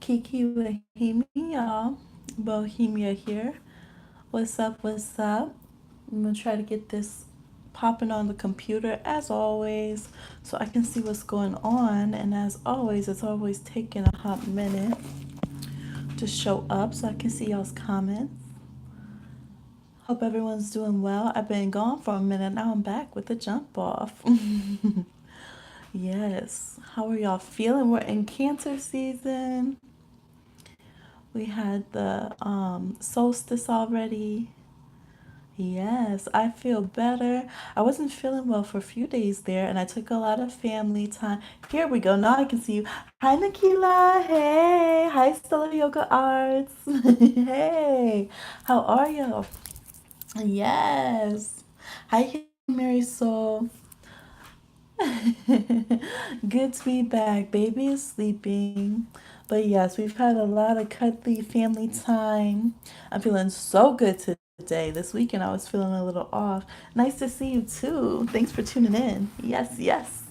Kiki with Hemi, y'all. Bohemia here. What's up? What's up? I'm gonna try to get this popping on the computer as always so I can see what's going on. And as always, it's always taking a hot minute to show up so I can see y'all's comments. Hope everyone's doing well. I've been gone for a minute. Now I'm back with the jump off. Yes. How are y'all feeling? We're in Cancer season. We had the solstice already. Yes, I feel better. I wasn't feeling well for a few days there, and I took a lot of family time. Here we go. Now I can see you. Hi, Nikila. Hey. Hi, Stella Yoga Arts. Hey. How are you? Yes. Hi, Mary Soul. Good to be back. Baby is sleeping. But yes, we've had a lot of cuddly family time. I'm feeling so good today. This weekend I was feeling a little off. Nice to see you too. Thanks for tuning in. Yes, yes.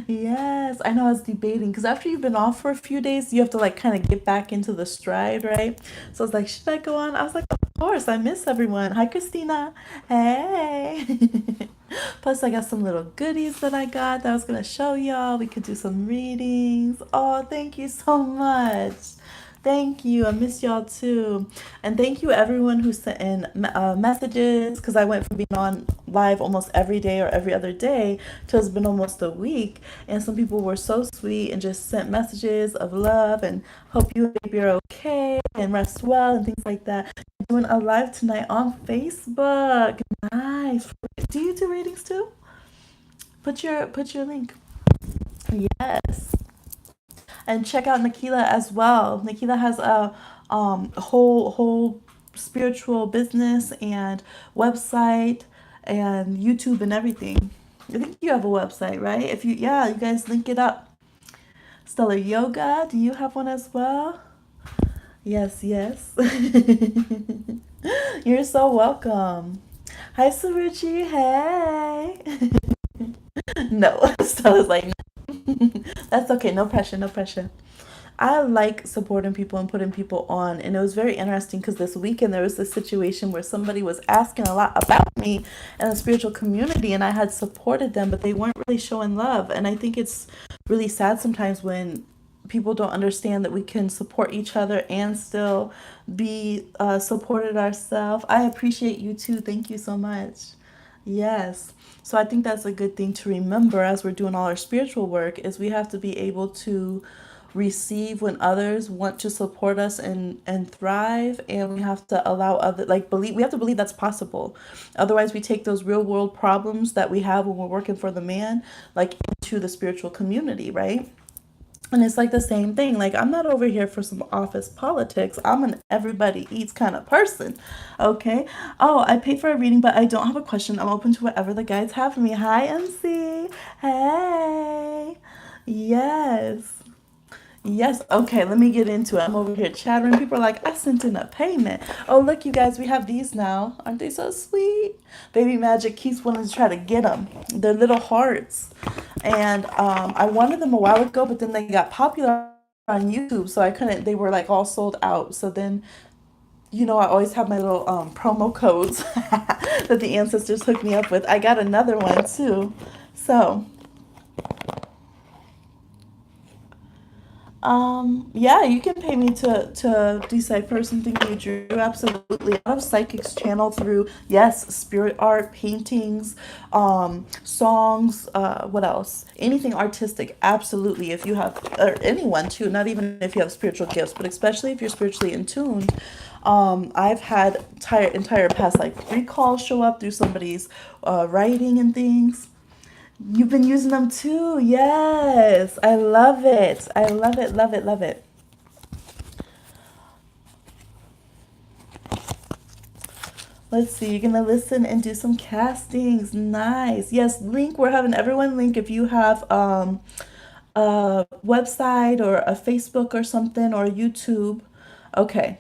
Yes, I know I was debating because after you've been off for a few days, you have to like kind of get back into the stride, right? So I was like, should I go on? I was like, of course, I miss everyone. Hi, Christina. Hey. Plus, I got some little goodies that I got that I was going to show y'all. We could do some readings. Oh, thank you so much. Thank you. I miss y'all too. And thank you everyone who sent in messages because I went from being on live almost every day or every other day to it's been almost a week. And some people were so sweet and just sent messages of love and hope you and baby are okay and rest well and things like that. Doing a live tonight on Facebook. Nice. Do you do readings too? Put your link. Yes. And check out Nikila as well. Nikila has a whole spiritual business and website and YouTube and everything. I think you have a website, right? If you yeah, you guys link it up. Stellar Yoga, do you have one as well? Yes, yes. You're so welcome. Hi Saruchi, hey. No, Stella's like, that's okay, no pressure, no pressure. I like supporting people and putting people on. And it was very interesting because this weekend there was this situation where somebody was asking a lot about me in the spiritual community, and I had supported them, but they weren't really showing love. And I think it's really sad sometimes when people don't understand that we can support each other and still be supported ourselves. I appreciate you too. Thank you so much. Yes. So I think that's a good thing to remember as we're doing all our spiritual work is we have to be able to receive when others want to support us and thrive, and we have to allow other like believe we have to believe that's possible. Otherwise we take those real world problems that we have when we're working for the man like into the spiritual community, right? And it's like the same thing. Like, I'm not over here for some office politics. I'm an everybody eats kind of person. Okay. Oh, I paid for a reading, but I don't have a question. I'm open to whatever the guides have for me. Hi, MC. Hey. Yes. Yes. Okay, let me get into it. I'm over here chattering. People are like, I sent in a payment. Oh, look, you guys, we have these now. Aren't they so sweet? Baby Magic keeps wanting to try to get them. They're little hearts. And I wanted them a while ago, but then they got popular on YouTube, so I couldn't, they were like all sold out. So then, I always have my little promo codes that the ancestors hooked me up with. I got another one too. So, yeah, you can pay me to decipher something you drew. Absolutely. A lot of psychics channel through, yes, spirit art, paintings, songs, what else? Anything artistic. Absolutely. If you have, or anyone too, not even if you have spiritual gifts, but especially if you're spiritually in tune. I've had entire past like recalls show up through somebody's writing and things. You've been using them too. Yes. I love it. I love it, love it, love it. Let's see. You're going to listen and do some castings. Nice. Yes, link. We're having everyone link if you have a website or a Facebook or something or YouTube. Okay.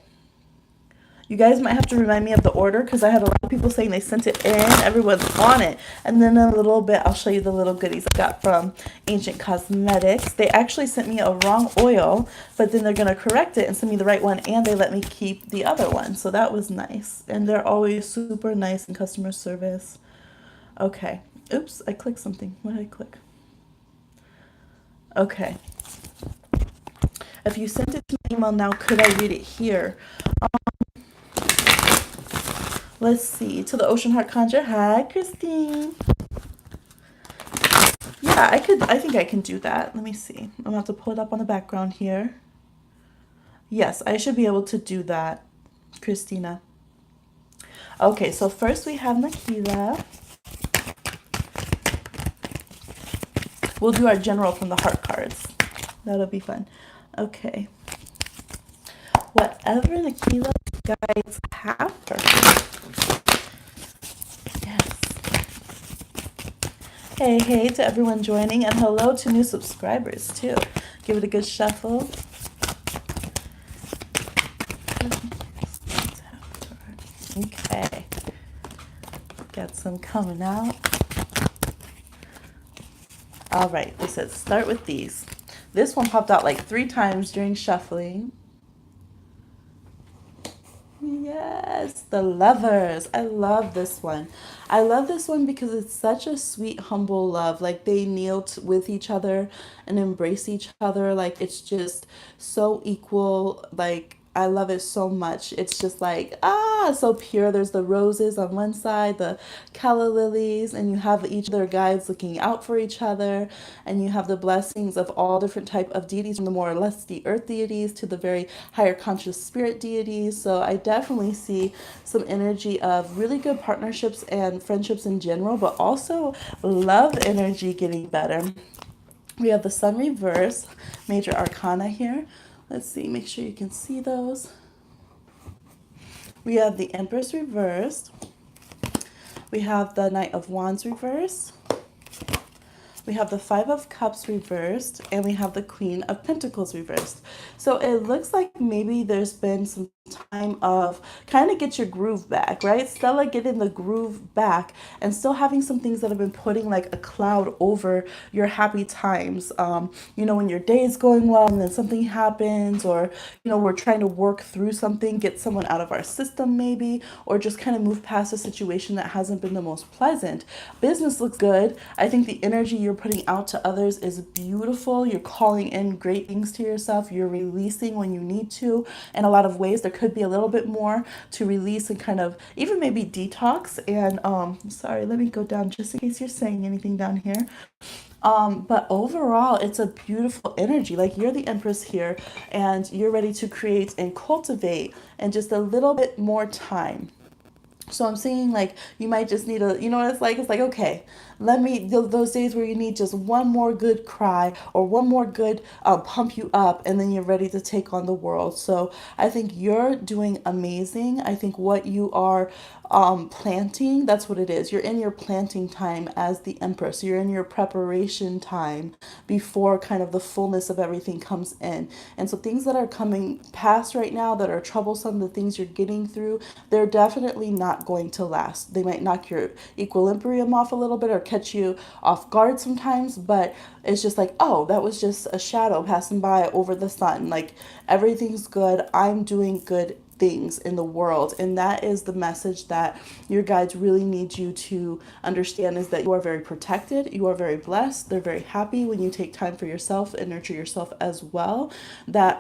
You guys might have to remind me of the order because I had a lot of people saying they sent it in. Everyone's on it. And then in a little bit, I'll show you the little goodies I got from Ancient Cosmetics. They actually sent me a wrong oil, but then they're going to correct it and send me the right one, and they let me keep the other one. So that was nice. And they're always super nice in customer service. Okay. Oops, I clicked something. What did I click? Okay. If you sent it to my email now, could I read it here? Let's see. To the Ocean Heart Conjure. Hi, Christine. Yeah, I could. I think I can do that. Let me see. I'm gonna have to pull it up on the background here. Yes, I should be able to do that, Christina. Okay, so first we have Nakila. We'll do our general from the heart cards. That'll be fun. Okay. Whatever Nakila guides have for her. Yes. Hey, hey to everyone joining, and hello to new subscribers too. Give it a good shuffle. Okay. Got some coming out. All right, they said start with these. This one popped out like 3 times during shuffling. Yes, the lovers. I love this one. I love this one because it's such a sweet, humble love. Like they kneel with each other and embrace each other. Like it's just so equal. Like I love it so much. It's just like, so pure. There's the roses on one side, the calla lilies, and you have each of their guides looking out for each other, and you have the blessings of all different type of deities, from the more or less the earth deities to the very higher conscious spirit deities. So I definitely see some energy of really good partnerships and friendships in general, but also love energy getting better. We have the Sun reverse, major arcana here. Let's see, make sure you can see those. We have the Empress reversed. We have the Knight of Wands reversed. We have the Five of Cups reversed, and we have the Queen of Pentacles reversed. So it looks like maybe there's been some time of kind of get your groove back, right? Stella getting the groove back and still having some things that have been putting like a cloud over your happy times. When your day is going well and then something happens, or, we're trying to work through something, get someone out of our system maybe, or just kind of move past a situation that hasn't been the most pleasant. Business looks good. I think the energy you're putting out to others is beautiful. You're calling in great things to yourself. You're releasing when you need to. In a lot of ways, there could be a little bit more to release and kind of even maybe detox. And sorry, let me go down just in case you're saying anything down here. But overall, it's a beautiful energy. Like you're the Empress here, and you're ready to create and cultivate and just a little bit more time. So I'm saying like you might just need a, you know what it's like? It's like, okay, let me, those days where you need just one more good cry or one more good pump you up, and then you're ready to take on the world. So I think you're doing amazing. I think what you are planting, that's what it is. You're in your planting time as the Empress. You're in your preparation time before kind of the fullness of everything comes in. And so things that are coming past right now that are troublesome, the things you're getting through, they're definitely not going to last. They might knock your equilibrium off a little bit or catch you off guard sometimes, but it's just like, oh, that was just a shadow passing by over the sun. Like everything's good. I'm doing good things in the world, and that is the message that your guides really need you to understand, is that you are very protected, you are very blessed, they're very happy when you take time for yourself and nurture yourself as well. That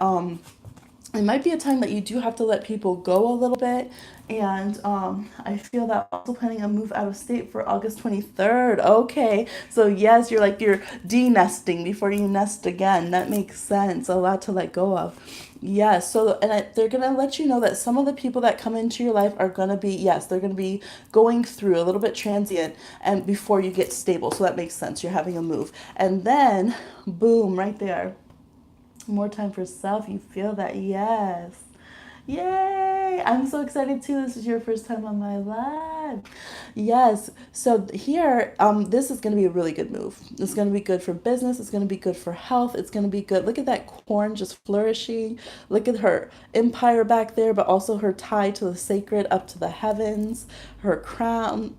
it might be a time that you do have to let people go a little bit. And I feel that also planning a move out of state for August 23rd. Okay. So yes, you're de-nesting before you nest again. That makes sense. A lot to let go of. Yes. So, they're going to let you know that some of the people that come into your life are going to be, yes, they're going to be going through a little bit transient and before you get stable. So that makes sense. You're having a move. And then boom, right there. More time for self. You feel that? Yes. Yay! I'm so excited too. This is your first time on my live. Yes. So here, this is going to be a really good move. It's going to be good for business. It's going to be good for health. It's going to be good. Look at that corn just flourishing. Look at her empire back there, but also her tie to the sacred up to the heavens. Her crown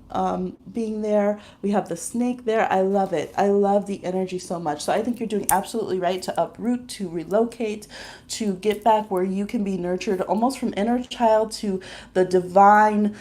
being there. We have the snake there. I love it. I love the energy so much. So I think you're doing absolutely right to uproot, to relocate, to get back where you can be nurtured almost from inner child to the divine,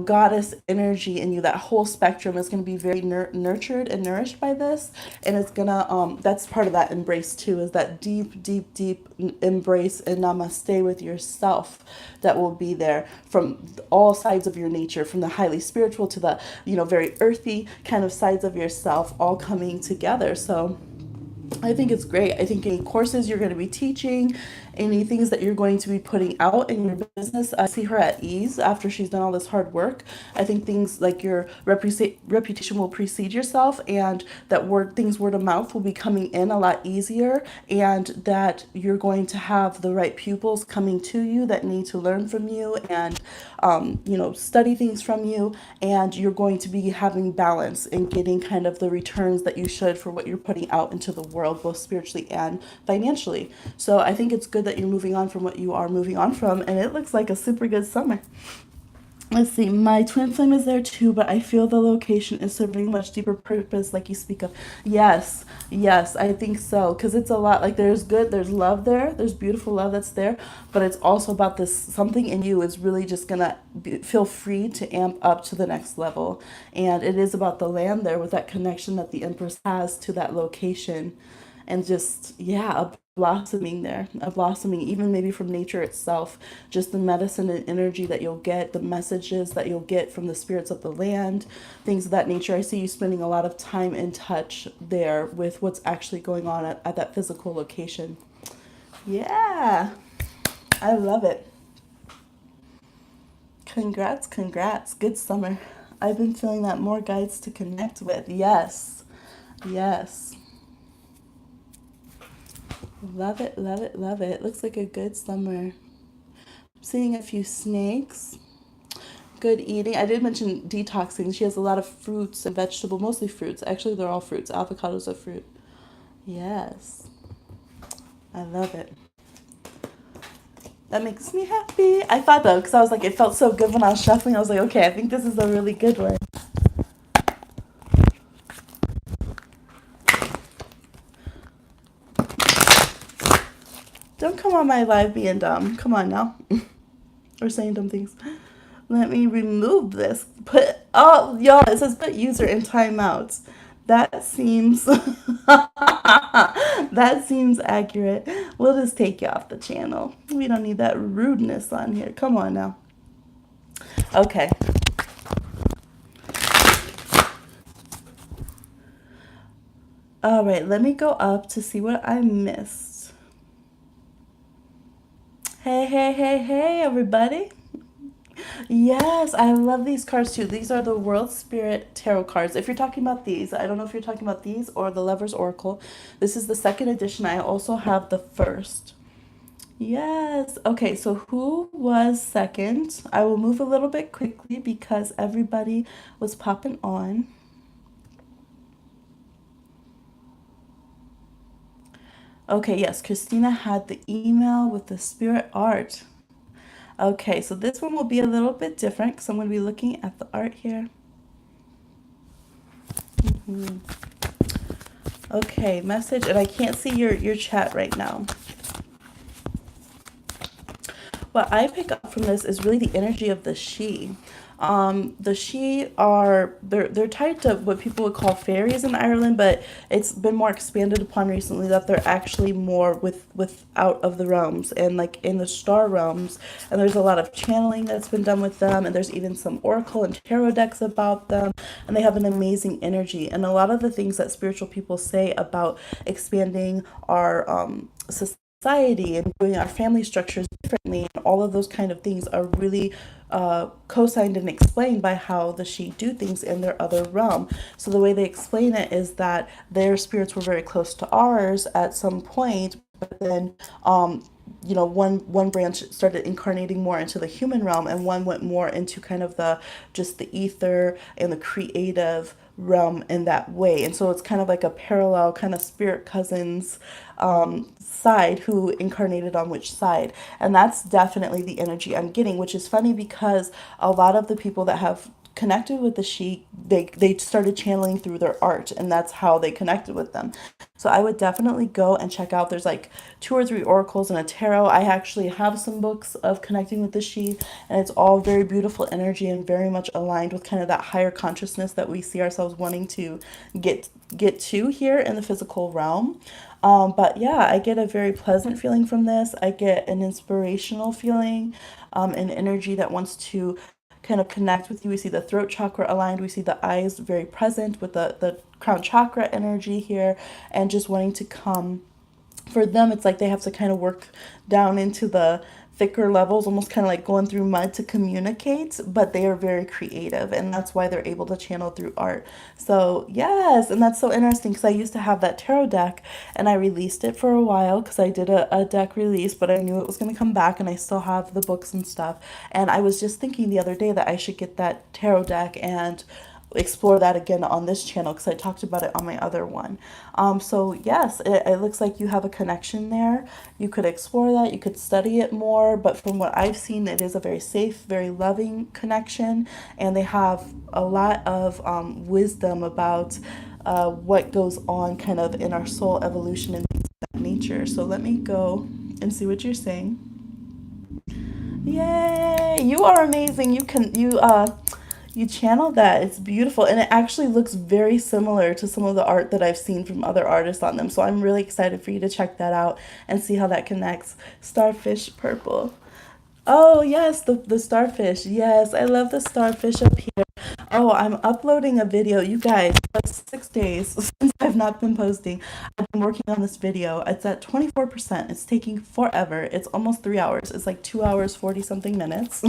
goddess energy in you. That whole spectrum is going to be very nurtured and nourished by this. And it's going to, that's part of that embrace too, is that deep, deep, deep embrace and namaste with yourself that will be there from all sides of your nature, from the highly spiritual to the, very earthy kind of sides of yourself all coming together. So I think it's great. I think any courses you're going to be teaching, any things that you're going to be putting out in your business, I see her at ease after she's done all this hard work. I think things like your reputation will precede yourself, and that word of mouth will be coming in a lot easier, and that you're going to have the right pupils coming to you that need to learn from you and study things from you, and you're going to be having balance and getting kind of the returns that you should for what you're putting out into the world, both spiritually and financially. So I think it's good that you're moving on from what you are moving on from, and it looks like a super good summer. Let's see, my twin flame is there too, but I feel the location is serving a much deeper purpose, like you speak of. Yes, yes, I think so. Because it's a lot, like there's love there, there's beautiful love that's there, but it's also about this something in you is really just gonna feel free to amp up to the next level. And it is about the land there with that connection that the Empress has to that location, and just yeah, a blossoming there, a blossoming even maybe from nature itself, just the medicine and energy that you'll get, the messages that you'll get from the spirits of the land, things of that nature. I see you spending a lot of time in touch there with what's actually going on at that physical location. Yeah, I love it. Congrats, congrats, good summer. I've been feeling that more guides to connect with. Yes, yes. Love it, love it, love it. Looks like a good summer. Seeing a few snakes. Good eating. I did mention detoxing. She has a lot of fruits and vegetables, mostly fruits. Actually, they're all fruits. Avocados are fruit. Yes, I love it. That makes me happy. I thought though, because I was like, it felt so good when I was shuffling. I was like, okay, I think this is a really good one. Don't come on my live being dumb. Come on now. Or saying dumb things. Let me remove this. Y'all, it says put user in timeouts. That seems that seems accurate. We'll just take you off the channel. We don't need that rudeness on here. Come on now. Okay. All right, let me go up to see what I missed. Hey, hey, hey, hey, everybody. Yes, I love these cards too. These are the World Spirit Tarot cards. If you're talking about these, I don't know if you're talking about these or the Lover's Oracle. This is the second edition. I also have the first. Yes. Okay, so who was second? I will move a little bit quickly because everybody was popping on. Okay, yes, Christina had the email with the spirit art. Okay, so this one will be a little bit different because I'm going to be looking at the art here. Okay, message, and I can't see your chat right now. What I pick up from this is really the energy of the she. The she are they're tied to what people would call fairies in Ireland, but it's been more expanded upon recently that they're actually more with out of the realms and like in the star realms. And there's a lot of channeling that's been done with them, and there's even some oracle and tarot decks about them, and they have an amazing energy. And a lot of the things that spiritual people say about expanding our society and doing our family structures differently and all of those kind of things are really co-signed and explained by how the she do things in their other realm. So the way they explain it is that their spirits were very close to ours at some point, but then one branch started incarnating more into the human realm, and one went more into kind of the just the ether and the creative realm in that way. And so it's kind of like a parallel kind of spirit cousins side who incarnated on which side. And that's definitely the energy I'm getting, which is funny because a lot of the people that have connected with the sheik, they started channeling through their art, and that's how they connected with them. So I would definitely go and check out. There's like two or three oracles and a tarot. I actually have some books of connecting with the she, and it's all very beautiful energy and very much aligned with kind of that higher consciousness that we see ourselves wanting to get to here in the physical realm. But yeah, I get a very pleasant feeling from this. I get an inspirational feeling, an energy that wants to kind of connect with you. We see the throat chakra aligned. We see the eyes very present with the crown chakra energy here, and just wanting to come. For them, it's like they have to kind of work down into the thicker levels, almost kind of like going through mud to communicate, but they are very creative, and that's why they're able to channel through art. So yes, and that's so interesting because I used to have that tarot deck, and I released it for a while because I did a deck release, but I knew it was going to come back, and I still have the books and stuff. And I was just thinking the other day that I should get that tarot deck and explore that again on this channel because I talked about it on my other one. So yes, it looks like you have a connection there. You could explore that, you could study it more, but from what I've seen, it is a very safe, very loving connection, and they have a lot of wisdom about what goes on kind of in our soul evolution and things of that nature. So let me go and see what you're saying. Yay! You are amazing. You channel that. It's beautiful, and it actually looks very similar to some of the art that I've seen from other artists on them. So I'm really excited for you to check that out and see how that connects. Starfish purple. Oh, yes, the starfish. Yes, I love the starfish up here. Oh, I'm uploading a video. You guys, it's 6 days since I've not been posting. I've been working on this video. It's at 24%. It's taking forever. It's almost 3 hours. It's like 2 hours, 40 something minutes.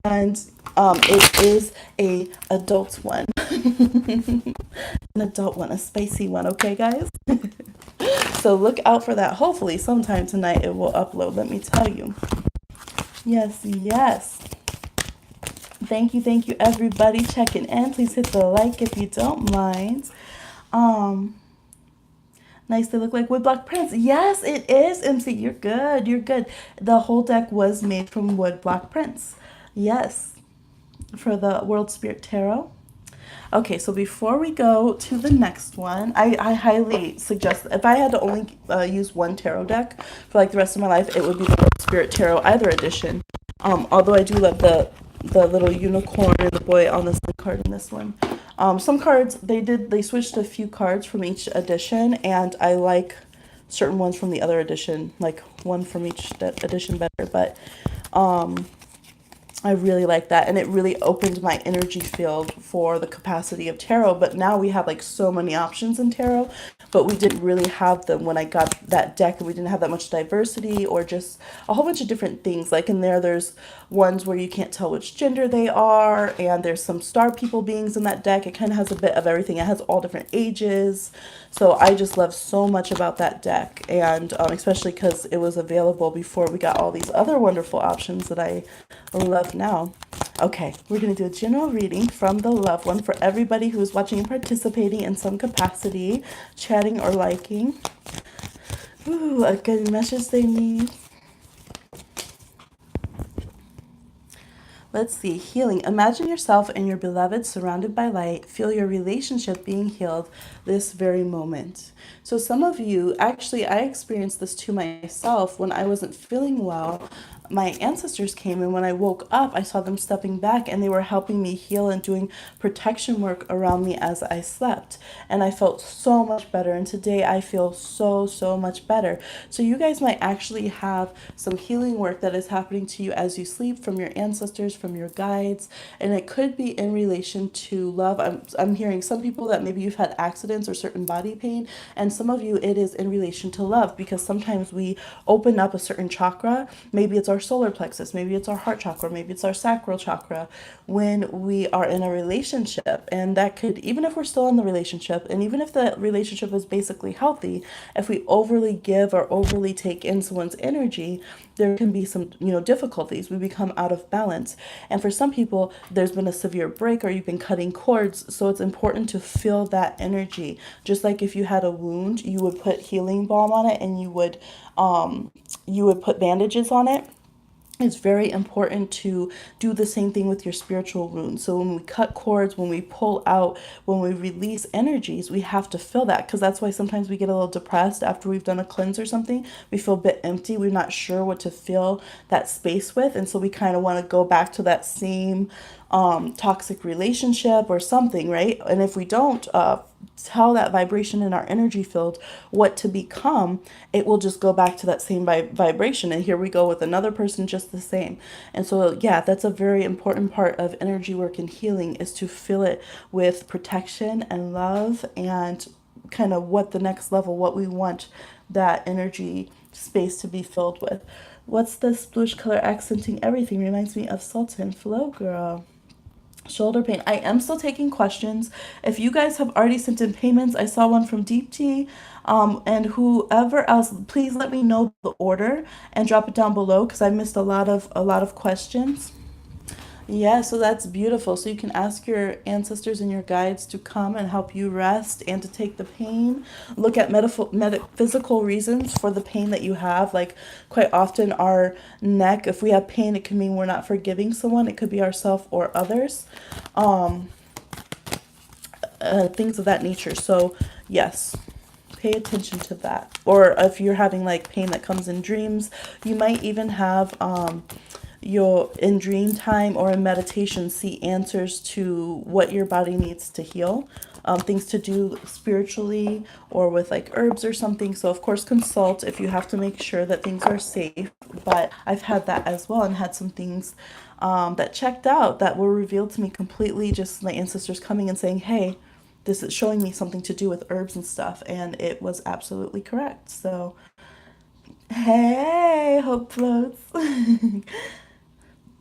And it is a adult one. An adult one, a spicy one, okay, guys? So look out for that. Hopefully, sometime tonight it will upload, let me tell you. Yes, yes. Thank you, everybody checking in. Please hit the like if you don't mind. Um, Nice. They look like woodblock prints. Yes, it is, MC. You're good. You're good. The whole deck was made from woodblock prints. Yes, for the World Spirit Tarot. Okay, so before we go to the next one, I highly suggest if I had to only use one tarot deck for like the rest of my life, it would be the World Spirit Tarot either edition. Although I do love the little unicorn and the boy on this card in this one. Some cards they switched a few cards from each edition, and I like certain ones from the other edition, like one from each edition better. But I really like that, and it really opened my energy field for the capacity of tarot. But now we have like so many options in tarot, but we didn't really have them when I got that deck, and we didn't have that much diversity or just a whole bunch of different things. Like in there's ones where you can't tell which gender they are, and there's some star people beings in that deck. It kind of has a bit of everything. It has all different ages. So I just love so much about that deck, and especially because it was available before we got all these other wonderful options that I love now. Okay, we're going to do a general reading from the loved one for everybody who is watching and participating in some capacity, chatting or liking. Ooh, a good message they need. Let's see, healing. Imagine yourself and your beloved surrounded by light. Feel your relationship being healed this very moment. So some of you, actually, I experienced this to myself when I wasn't feeling well. My ancestors came, and when I woke up, I saw them stepping back, and they were helping me heal and doing protection work around me as I slept. And I felt so much better. And today I feel so much better. So you guys might actually have some healing work that is happening to you as you sleep from your ancestors, from your guides. And it could be in relation to love. I'm hearing some people that maybe you've had accidents or certain body pain. And some of you, it is in relation to love, because sometimes we open up a certain chakra. Maybe it's our our solar plexus, maybe it's our heart chakra, maybe it's our sacral chakra when we are in a relationship. And that could, even if we're still in the relationship, and even if the relationship is basically healthy, if we overly give or overly take in someone's energy, there can be some, difficulties. We become out of balance. And for some people, there's been a severe break or you've been cutting cords. So it's important to feel that energy. Just like if you had a wound, you would put healing balm on it, and you would put bandages on it. It's very important to do the same thing with your spiritual wounds. So when we cut cords, when we pull out, when we release energies, we have to feel that, because that's why sometimes we get a little depressed after we've done a cleanse or something. We feel a bit empty. We're not sure what to fill that space with. And so we kind of want to go back to that same toxic relationship or something, right? And if we don't tell that vibration in our energy field what to become, it will just go back to that same vibration. And here we go with another person just the same. And so, yeah, that's a very important part of energy work and healing, is to fill it with protection and love, and kind of what the next level, what we want that energy space to be filled with. What's this bluish color accenting everything? Reminds me of Sultan Flow, girl. Shoulder pain. I am still taking questions. If you guys have already sent in payments, I saw one from Deep Tea, and whoever else, please let me know the order and drop it down below, because I missed a lot of questions. Yeah, so that's beautiful. So you can ask your ancestors and your guides to come and help you rest and to take the pain. Look at metaphysical reasons for the pain that you have. Like, quite often, our neck, if we have pain, it can mean we're not forgiving someone. It could be ourselves or others. Things of that nature. So, yes. Pay attention to that. Or if you're having like pain that comes in dreams, you might even have you'll in dream time or in meditation see answers to what your body needs to heal, things to do spiritually or with like herbs or something. So of course consult if you have to make sure that things are safe. But I've had that as well, and had some things that checked out that were revealed to me completely, just my ancestors coming and saying, hey, this is showing me something to do with herbs and stuff, and it was absolutely correct. So hey, hope floats.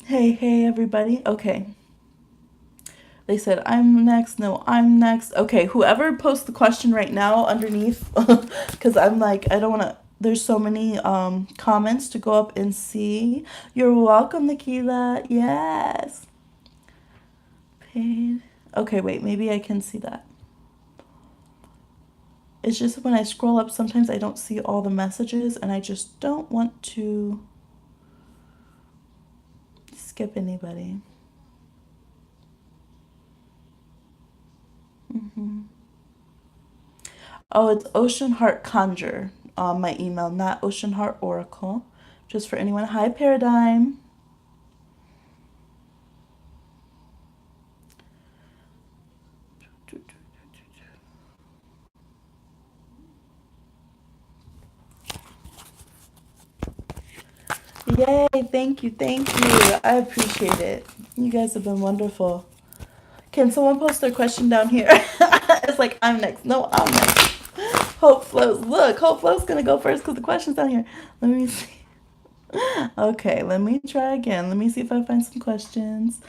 Hey, everybody. Okay. They said, I'm next. No, I'm next. Okay, whoever posts the question right now underneath, because I'm like, I don't want to, there's so many comments to go up and see. You're welcome, Nikila. Yes. Paid. Okay, wait, maybe I can see that. It's just when I scroll up, sometimes I don't see all the messages, and I just don't want to skip anybody. Oh, it's Ocean Heart Conjure on my email, not Ocean Heart Oracle. Just for anyone. Hi, Paradigm. Yay, thank you, thank you. I appreciate it. You guys have been wonderful. Can someone post their question down here? It's like, I'm next. No, I'm next. Hope Flows. Look, Hope Flows gonna go first because the question's down here. Let me see. Okay, let me try again. Let me see if I find some questions.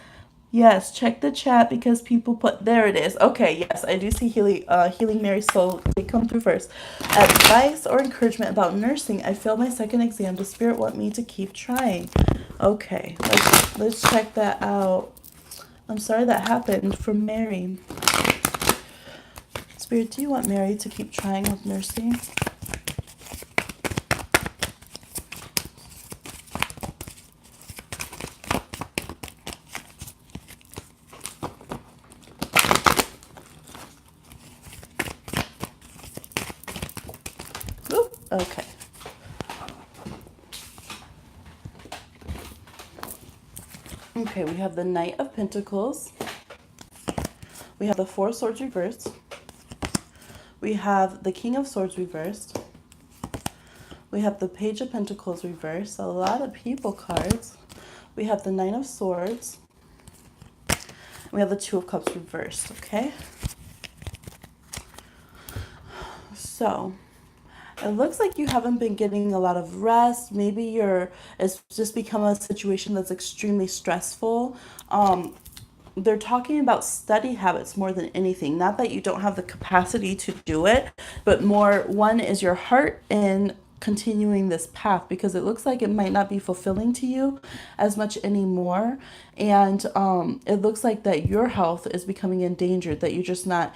Yes, check the chat because people put, there it is. Okay, yes, I do see Healing Mary Soul. They come through first. Advice or encouragement about nursing. I failed my second exam. Does Spirit want me to keep trying? Okay, let's check that out. I'm sorry that happened from Mary. Spirit, do you want Mary to keep trying with nursing? Oop, okay. Okay, we have the Knight of Pentacles. We have the Four of Swords reversed. We have the King of Swords reversed. We have the Page of Pentacles reversed. A lot of people cards. We have the Nine of Swords. We have the Two of Cups reversed, okay? So, It looks like you haven't been getting a lot of rest. Maybe it's just become a situation that's extremely stressful. Um, they're talking about study habits more than anything. Not that you don't have the capacity to do it, but more one is your heart in continuing this path because it looks like it might not be fulfilling to you as much anymore. And it looks like that your health is becoming endangered, that you're just not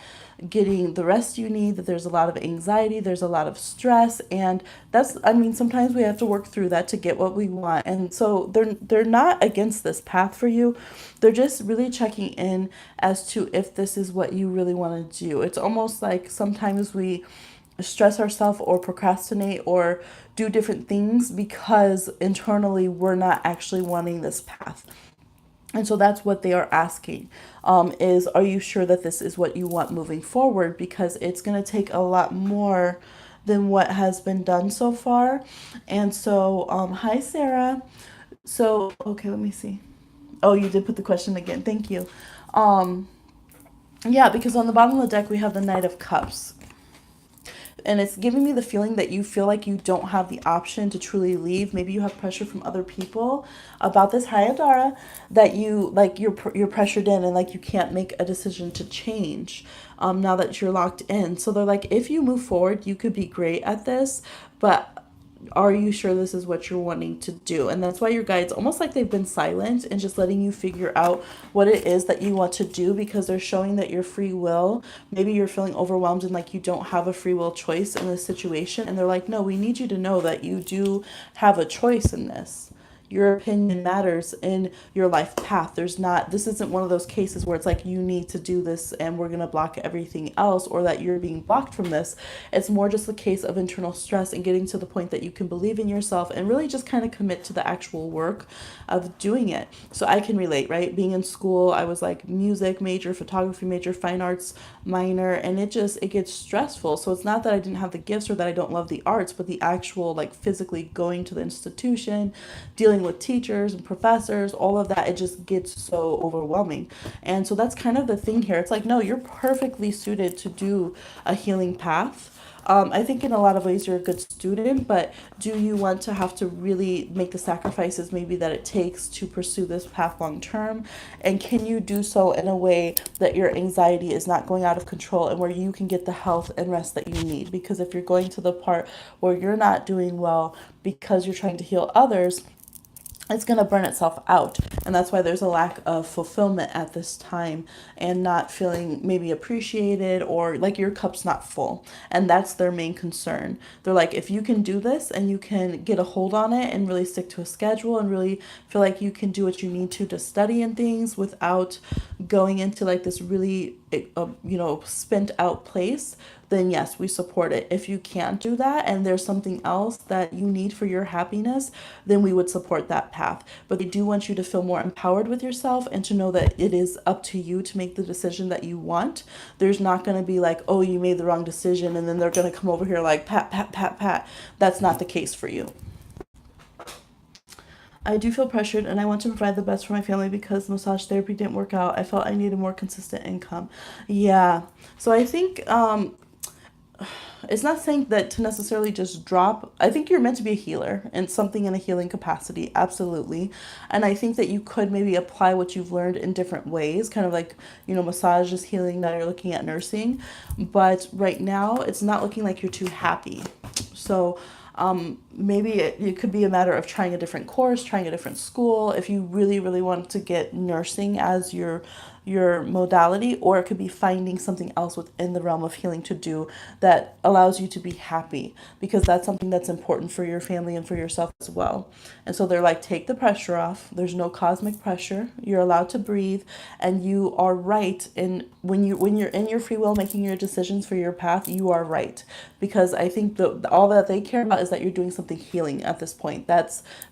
getting the rest you need, that there's a lot of anxiety, there's a lot of stress, and that's, I mean, sometimes we have to work through that to get what we want. And so they're not against this path for you. They're just really checking in as to if this is what you really want to do. It's almost like sometimes we stress ourselves or procrastinate or do different things because internally we're not actually wanting this path. And so that's what they are asking, is are you sure that this is what you want moving forward? Because it's going to take a lot more than what has been done so far. And so, hi, Sarah. So, okay, let me see. Oh, you did put the question again. Thank you. Um, yeah, because on the bottom of the deck, we have the Knight of Cups. And it's giving me the feeling that you feel like you don't have the option to truly leave. Maybe you have pressure from other people about this Hayadara, that you like you're pressured in and like you can't make a decision to change now that you're locked in. So they're like, if you move forward, you could be great at this, but are you sure this is what you're wanting to do? And that's why your guides almost like they've been silent and just letting you figure out what it is that you want to do, because they're showing that your free will, maybe you're feeling overwhelmed and like you don't have a free will choice in this situation, and they're like, no, we need you to know that you do have a choice in this. Your opinion matters in your life path. There's not, this isn't one of those cases where it's like you need to do this and we're going to block everything else, or that you're being blocked from this. It's more just a case of internal stress and getting to the point that you can believe in yourself and really just kind of commit to the actual work of doing it. So I can relate, right? Being in school, I was like music major, photography major, fine arts minor, and it gets stressful. So it's not that I didn't have the gifts or that I don't love the arts, but the actual like physically going to the institution, dealing with teachers and professors, all of that, it just gets so overwhelming. And so that's kind of the thing here. It's like, no, you're perfectly suited to do a healing path. I think in a lot of ways you're a good student, but do you want to have to really make the sacrifices maybe that it takes to pursue this path long term? And can you do so in a way that your anxiety is not going out of control and where you can get the health and rest that you need? Because if you're going to the part where you're not doing well because you're trying to heal others, it's going to burn itself out. And that's why there's a lack of fulfillment at this time, and not feeling maybe appreciated, or like your cup's not full. And that's their main concern. They're like, if you can do this and you can get a hold on it and really stick to a schedule and really feel like you can do what you need to study and things without going into like this really, spent out place, then yes, we support it. If you can't do that and there's something else that you need for your happiness, then we would support that path. But they do want you to feel more empowered with yourself and to know that it is up to you to make the decision that you want. There's not going to be like, oh, you made the wrong decision, and then they're going to come over here like pat, pat, pat, pat. That's not the case for you. I do feel pressured and I want to provide the best for my family because massage therapy didn't work out. I felt I needed more consistent income. Yeah. So I think it's not saying that to necessarily just drop. I think you're meant to be a healer and something in a healing capacity, absolutely. And I think that you could maybe apply what you've learned in different ways, kind of like, massage is healing, that you're looking at nursing. But right now, it's not looking like you're too happy. So maybe it could be a matter of trying a different course, trying a different school, if you really, really want to get nursing as your modality, or it could be finding something else within the realm of healing to do that allows you to be happy, because that's something that's important for your family and for yourself as well. And so they're like, take the pressure off. There's no cosmic pressure. You're allowed to breathe, and you are right in when you're in your free will making your decisions for your path, you are right. Because I think all that they care about is that you're doing something healing at this point.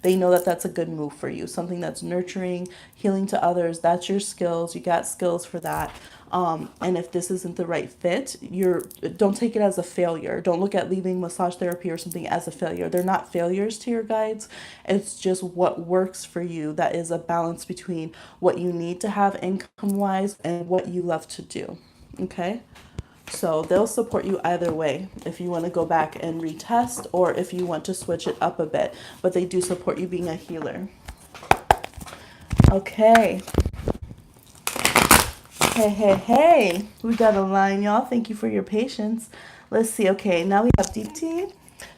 They know that that's a good move for you, something that's nurturing, healing to others. That's your skills. You got skills for that. And if this isn't the right fit, don't take it as a failure. Don't look at leaving massage therapy or something as a failure. They're not failures to your guides. It's just what works for you. That is a balance between what you need to have income wise and what you love to do. Okay. So they'll support you either way if you want to go back and retest or if you want to switch it up a bit. But they do support you being a healer. Okay. Hey. We got a line, y'all. Thank you for your patience. Let's see. Okay, now we have deep tea.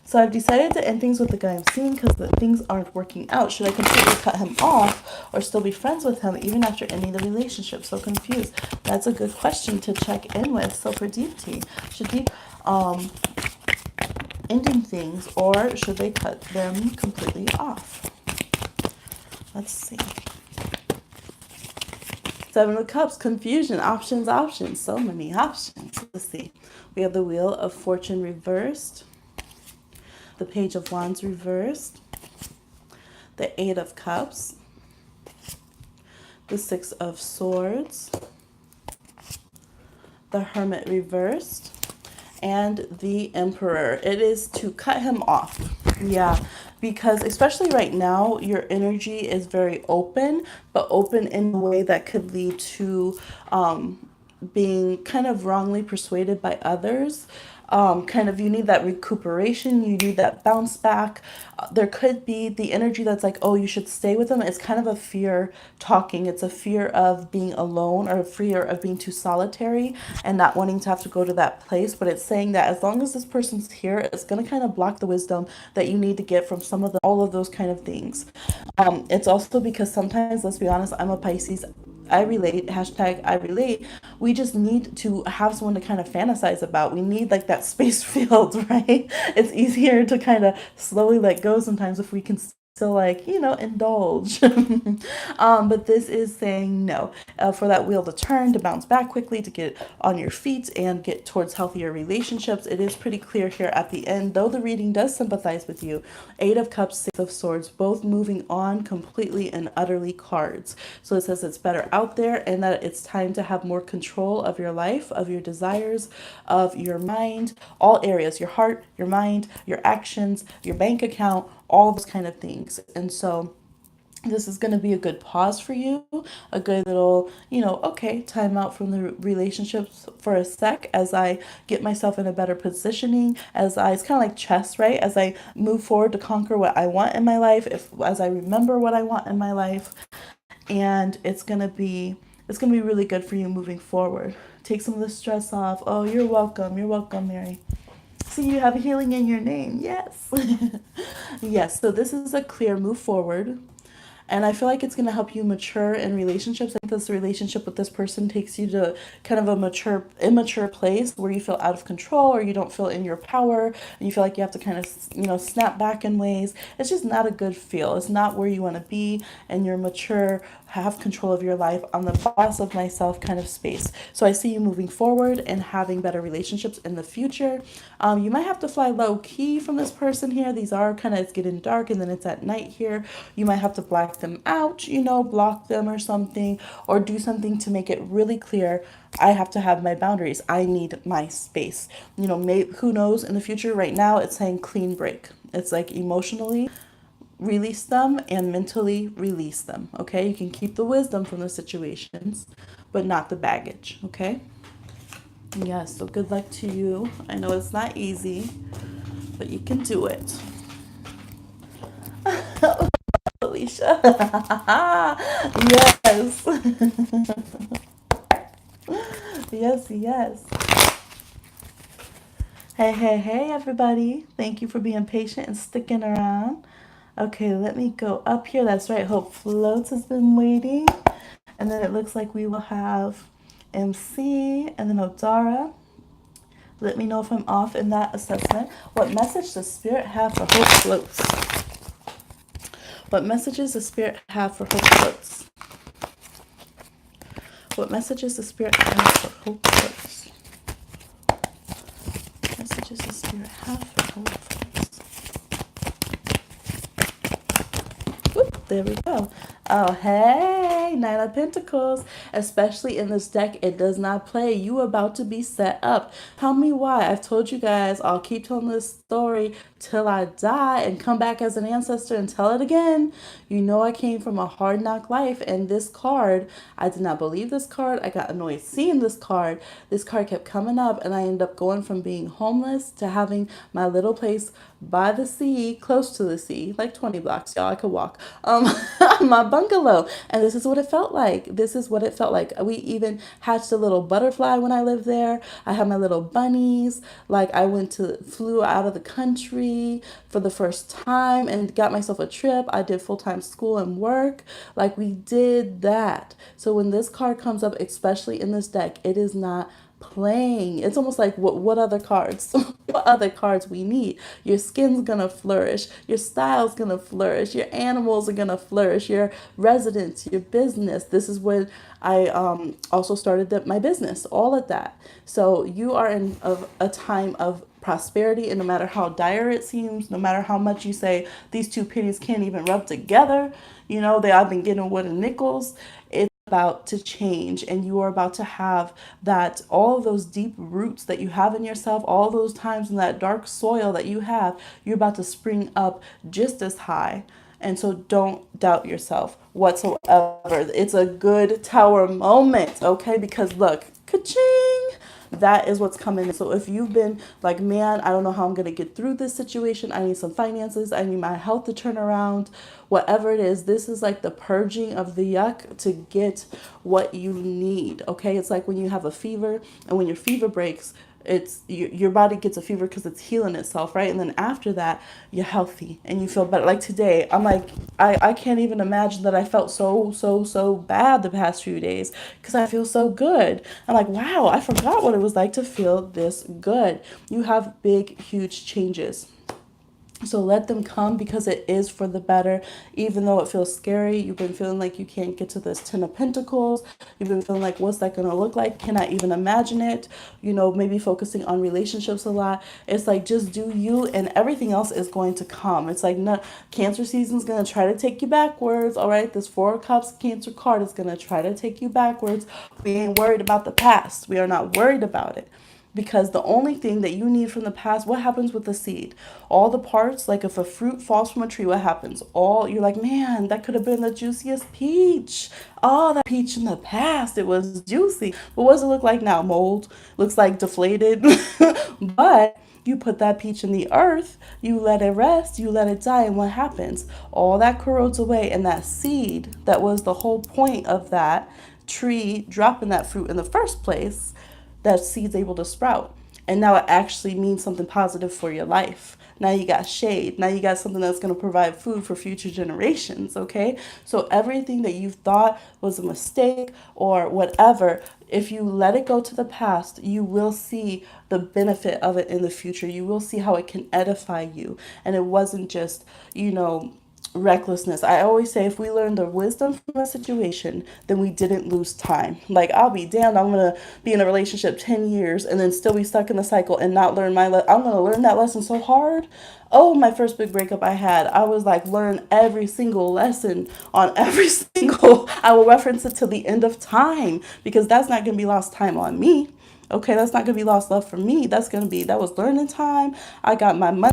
So I've decided to end things with the guy I'm seeing because the things aren't working out. Should I completely cut him off or still be friends with him even after ending the relationship? So confused. That's a good question to check in with. So for deep tea, should deep ending things or should they cut them completely off? Let's see. Seven of Cups, confusion, options. So many options. Let's see. We have the Wheel of Fortune reversed. The Page of Wands reversed. The Eight of Cups. The Six of Swords. The Hermit reversed. And the Emperor. It is to cut him off. Yeah. Because especially right now, your energy is very open, but open in a way that could lead to being kind of wrongly persuaded by others. Kind of, you need that recuperation, you need that bounce back. There could be the energy that's like, oh, you should stay with them. It's kind of a fear talking. It's a fear of being alone or a fear of being too solitary and not wanting to have to go to that place. But it's saying that as long as this person's here, it's going to kind of block the wisdom that you need to get from some of the, all of those kind of things. It's also because sometimes, let's be honest, I'm a Pisces. I relate, hashtag I relate. We just need to have someone to kind of fantasize about. We need like that space field, right? It's easier to kind of slowly let go sometimes if we can still like, indulge. But this is saying no. For that wheel to turn, to bounce back quickly, to get on your feet and get towards healthier relationships. It is pretty clear here at the end, though the reading does sympathize with you. Eight of Cups, Six of Swords, both moving on completely and utterly cards. So it says it's better out there and that it's time to have more control of your life, of your desires, of your mind, all areas, your heart, your mind, your actions, your bank account, all those kind of things. And so this is going to be a good pause for you, a good little, okay, time out from the relationships for a sec as I get myself in a better positioning, it's kind of like chess, right? As I move forward to conquer what I want in my life, as I remember what I want in my life, and it's going to be really good for you moving forward. Take some of the stress off. Oh, you're welcome, Mary. See, you have healing in your name. Yes. Yes. So this is a clear move forward. And I feel like it's going to help you mature in relationships. I think this relationship with this person takes you to kind of a immature place where you feel out of control or you don't feel in your power and you feel like you have to kind of, snap back in ways. It's just not a good feel. It's not where you want to be, and you're mature, have control of your life, on the boss of myself kind of space. So I see you moving forward and having better relationships in the future. You might have to fly low key from this person here. These are kind of, it's getting dark and then it's at night here. You might have to black them out, block them or something, or do something to make it really clear. I have to have my boundaries. I need my space. Who knows in the future. Right now it's saying clean break. It's like emotionally release them and mentally release them. Okay, you can keep the wisdom from the situations, but not the baggage. Okay. Yes, so good luck to you. I know it's not easy, but you can do it. Alicia. Yes. Yes. Hey, everybody. Thank you for being patient and sticking around. Okay, let me go up here. That's right. Hope Floats has been waiting. And then it looks like we will have MC and then Odara. Let me know if I'm off in that assessment. What message does Spirit have for Hope Floats? What messages does Spirit have for Hope Floats? What messages does Spirit have for Hope Floats? What messages does Spirit have for Hope Floats? Whoop, there we go. Oh, hey, Hey, Nine of Pentacles. Especially in this deck, it does not play. You about to be set up. Tell me why. I've told you guys, I'll keep telling this story till I die and come back as an ancestor and tell it again. You know I came from a hard knock life, and this card, I did not believe this card. I got annoyed seeing this card. This card kept coming up, and I ended up going from being homeless to having my little place by the sea, close to the sea, like 20 blocks, y'all. I could walk. My bungalow, and this is what it felt like. This is what it felt like. We even hatched a little butterfly when I lived there. I had my little bunnies. Like I flew out of the country for the first time and got myself a trip. I did full-time school and work. Like we did that. So when this card comes up, especially in this deck, it is not playing. It's almost like what other cards? What other cards we need? Your skin's gonna flourish, your style's gonna flourish, your animals are gonna flourish, your residence, your business. This is when I also started my business, all of that. So you are in a time of prosperity, and no matter how dire it seems, no matter how much you say these two pennies can't even rub together, I've been getting wooden nickels. It's about to change, and you are about to have that, all of those deep roots that you have in yourself, all those times in that dark soil that you have, you're about to spring up just as high. And so don't doubt yourself whatsoever. It's a good tower moment, okay? Because look, ka-ching, that is what's coming. So if you've been like, man, I don't know how I'm going to get through this situation. I need some finances. I need my health to turn around. Whatever it is, this is like the purging of the yuck to get what you need. Okay. It's like when you have a fever, and when your fever breaks, it's your body gets a fever because it's healing itself, right? And then after that, you're healthy and you feel better. Like today, I'm like, I can't even imagine that I felt so bad the past few days because I feel so good. I'm like, wow, I forgot what it was like to feel this good. You have big, huge changes. So let them come, because it is for the better. Even though it feels scary, you've been feeling like you can't get to this Ten of Pentacles. You've been feeling like, what's that going to look like? Can I even imagine it? Maybe focusing on relationships a lot. It's like, just do you, and everything else is going to come. It's like, no, Cancer season's going to try to take you backwards. All right. This Four of Cups Cancer card is going to try to take you backwards. We ain't worried about the past. We are not worried about it. Because the only thing that you need from the past, what happens with the seed? All the parts, like if a fruit falls from a tree, what happens? You're like, man, that could have been the juiciest peach. Oh, that peach in the past, it was juicy. But what does it look like now? Mold. Looks like deflated. But you put that peach in the earth, you let it rest, you let it die, and what happens? All that corrodes away, and that seed, that was the whole point of that tree dropping that fruit in the first place, that seed's able to sprout. And now it actually means something positive for your life. Now you got shade. Now you got something that's going to provide food for future generations, okay? So everything that you thought was a mistake or whatever, if you let it go to the past, you will see the benefit of it in the future. You will see how it can edify you. And it wasn't just, recklessness. I always say, if we learn the wisdom from a situation, then we didn't lose time. Like, I'll be damned, I'm going to be in a relationship 10 years and then still be stuck in the cycle and not learn I'm going to learn that lesson so hard. Oh, my first big breakup I had, I was like, learn every single lesson on every single, I will reference it to the end of time, because that's not going to be lost time on me. Okay, that's not going to be lost love for me. That was learning time. I got my money.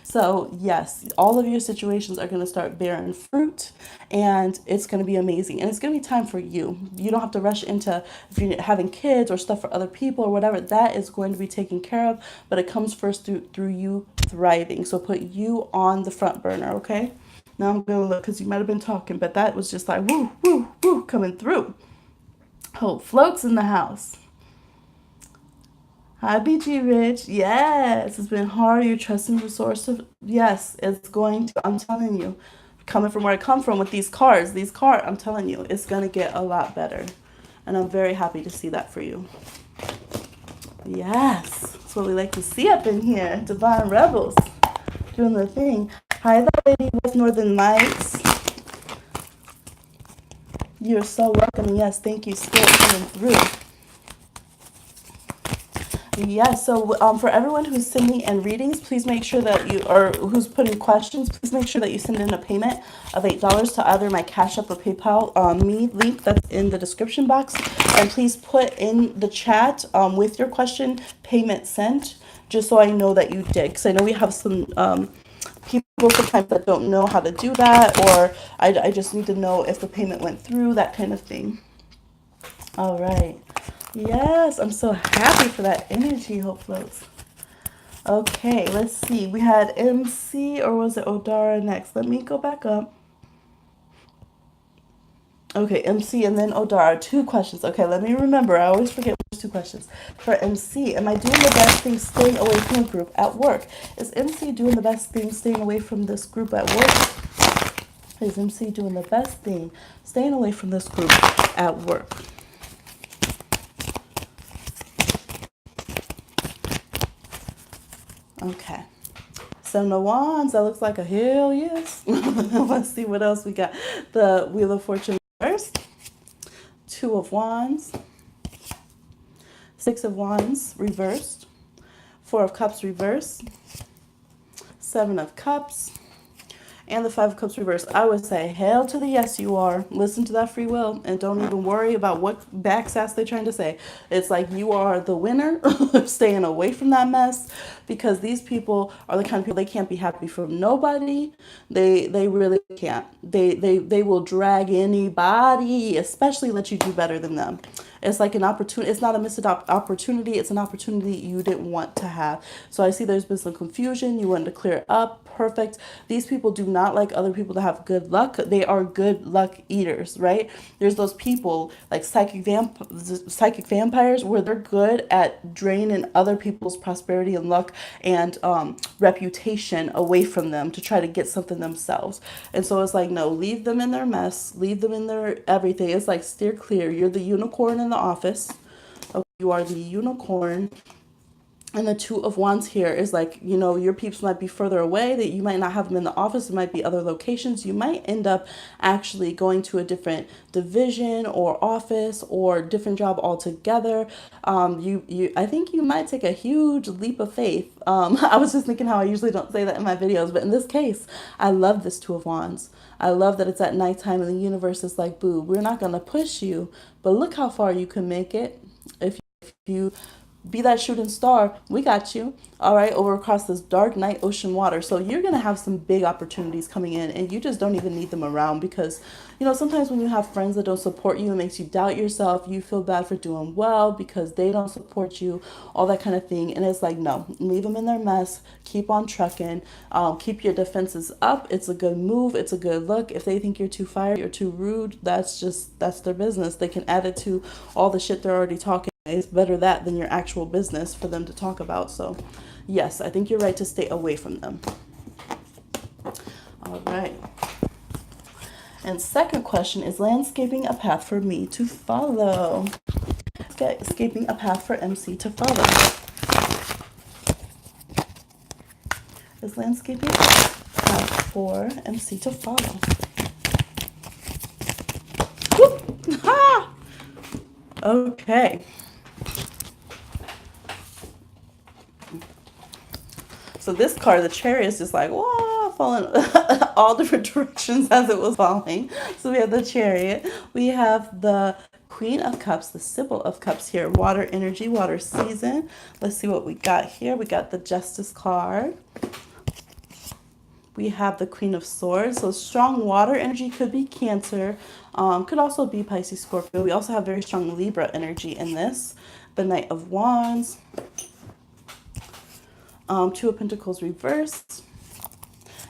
So yes, all of your situations are going to start bearing fruit, and it's going to be amazing. And it's going to be time for you. You don't have to rush into, if you're having kids or stuff for other people or whatever, that is going to be taken care of, but it comes first through you thriving. So put you on the front burner, okay? Now I'm going to look, because you might have been talking, but that was just like, woo, woo, woo, coming through. Hope floats in the house. Hi, BG Rich. Yes, it's been hard. You're trusting the source of. Yes, it's going to. I'm telling you, coming from where I come from with these cards, I'm telling you, it's going to get a lot better. And I'm very happy to see that for you. Yes, that's what we like to see up in here. Divine Rebels doing the thing. Hi, the lady with Northern Lights. You're so welcome. Yes, thank you, Spirit, coming through. Yeah, so for everyone who's sending in readings, please make sure that you, or who's putting questions, please make sure that you send in a payment of $8 to either my Cash App or PayPal me link that's in the description box. And please put in the chat with your question, payment sent, just so I know that you did. Because I know we have some people sometimes that don't know how to do that, or I just need to know if the payment went through, that kind of thing. All right. Yes, I'm so happy for that energy, Hope Floats. Okay, let's see. We had MC or was it Odara next? Let me go back up. Okay, MC and then Odara. Two questions. Okay, let me remember. I always forget there's two questions. For MC, am I doing the best thing staying away from a group at work? Is MC doing the best thing staying away from this group at work? Is MC doing the best thing staying away from this group at work? Okay. Seven of Wands, that looks like a hell yes. Let's see what else we got. The Wheel of Fortune reversed. Two of Wands. Six of Wands reversed. Four of Cups reversed. Seven of Cups. And the Five of Cups reversed. I would say, hell to the yes, you are. Listen to that free will and don't even worry about what backsass they're trying to say. It's like you are the winner, staying away from that mess, because these people are the kind of people, they can't be happy for nobody. They really can't. They will drag anybody, especially let you do better than them. It's like an opportunity. It's not a missed opportunity. It's an opportunity you didn't want to have. So I see there's been some confusion. You wanted to clear it up. Perfect. These people do not like other people to have good luck. They are good luck eaters, right? There's those people like psychic vampires where they're good at draining other people's prosperity and luck and reputation away from them to try to get something themselves. And so it's like, no, leave them in their mess. Leave them in their everything. It's like steer clear. You're the unicorn in the office. Okay, you are the unicorn. And the Two of Wands here is like, your peeps might be further away, that you might not have them in the office. It might be other locations. You might end up actually going to a different division or office or different job altogether. I think you might take a huge leap of faith. I was just thinking how I usually don't say that in my videos, but in this case, I love this Two of Wands. I love that it's at nighttime and the universe is like, boo, we're not going to push you, but look how far you can make it. If you be that shooting star, we got you. All right, over across this dark night ocean water. So you're going to have some big opportunities coming in, and you just don't even need them around, because sometimes when you have friends that don't support you, it makes you doubt yourself. You feel bad for doing well because they don't support you, all that kind of thing. And it's like, no, leave them in their mess. Keep on trucking. Keep your defenses up. It's a good move. It's a good look. If they think you're too fiery or too rude, that's their business. They can add it to all the shit they're already talking. It's better that than your actual business for them to talk about. So yes, I think you're right to stay away from them. All right. And second question, is landscaping a path for me to follow? Landscaping a path for MC to follow. Is landscaping a path for MC to follow? Whoop! Ha! Okay. So this card, the Chariot, is just like, whoa, falling all different directions as it was falling. So we have the Chariot. We have the Queen of Cups, the Sybil of Cups here. Water energy, water season. Let's see what we got here. We got the Justice card. We have the Queen of Swords. So strong water energy could be Cancer. Could also be Pisces, Scorpio. We also have very strong Libra energy in this. The Knight of Wands. Two of Pentacles reversed.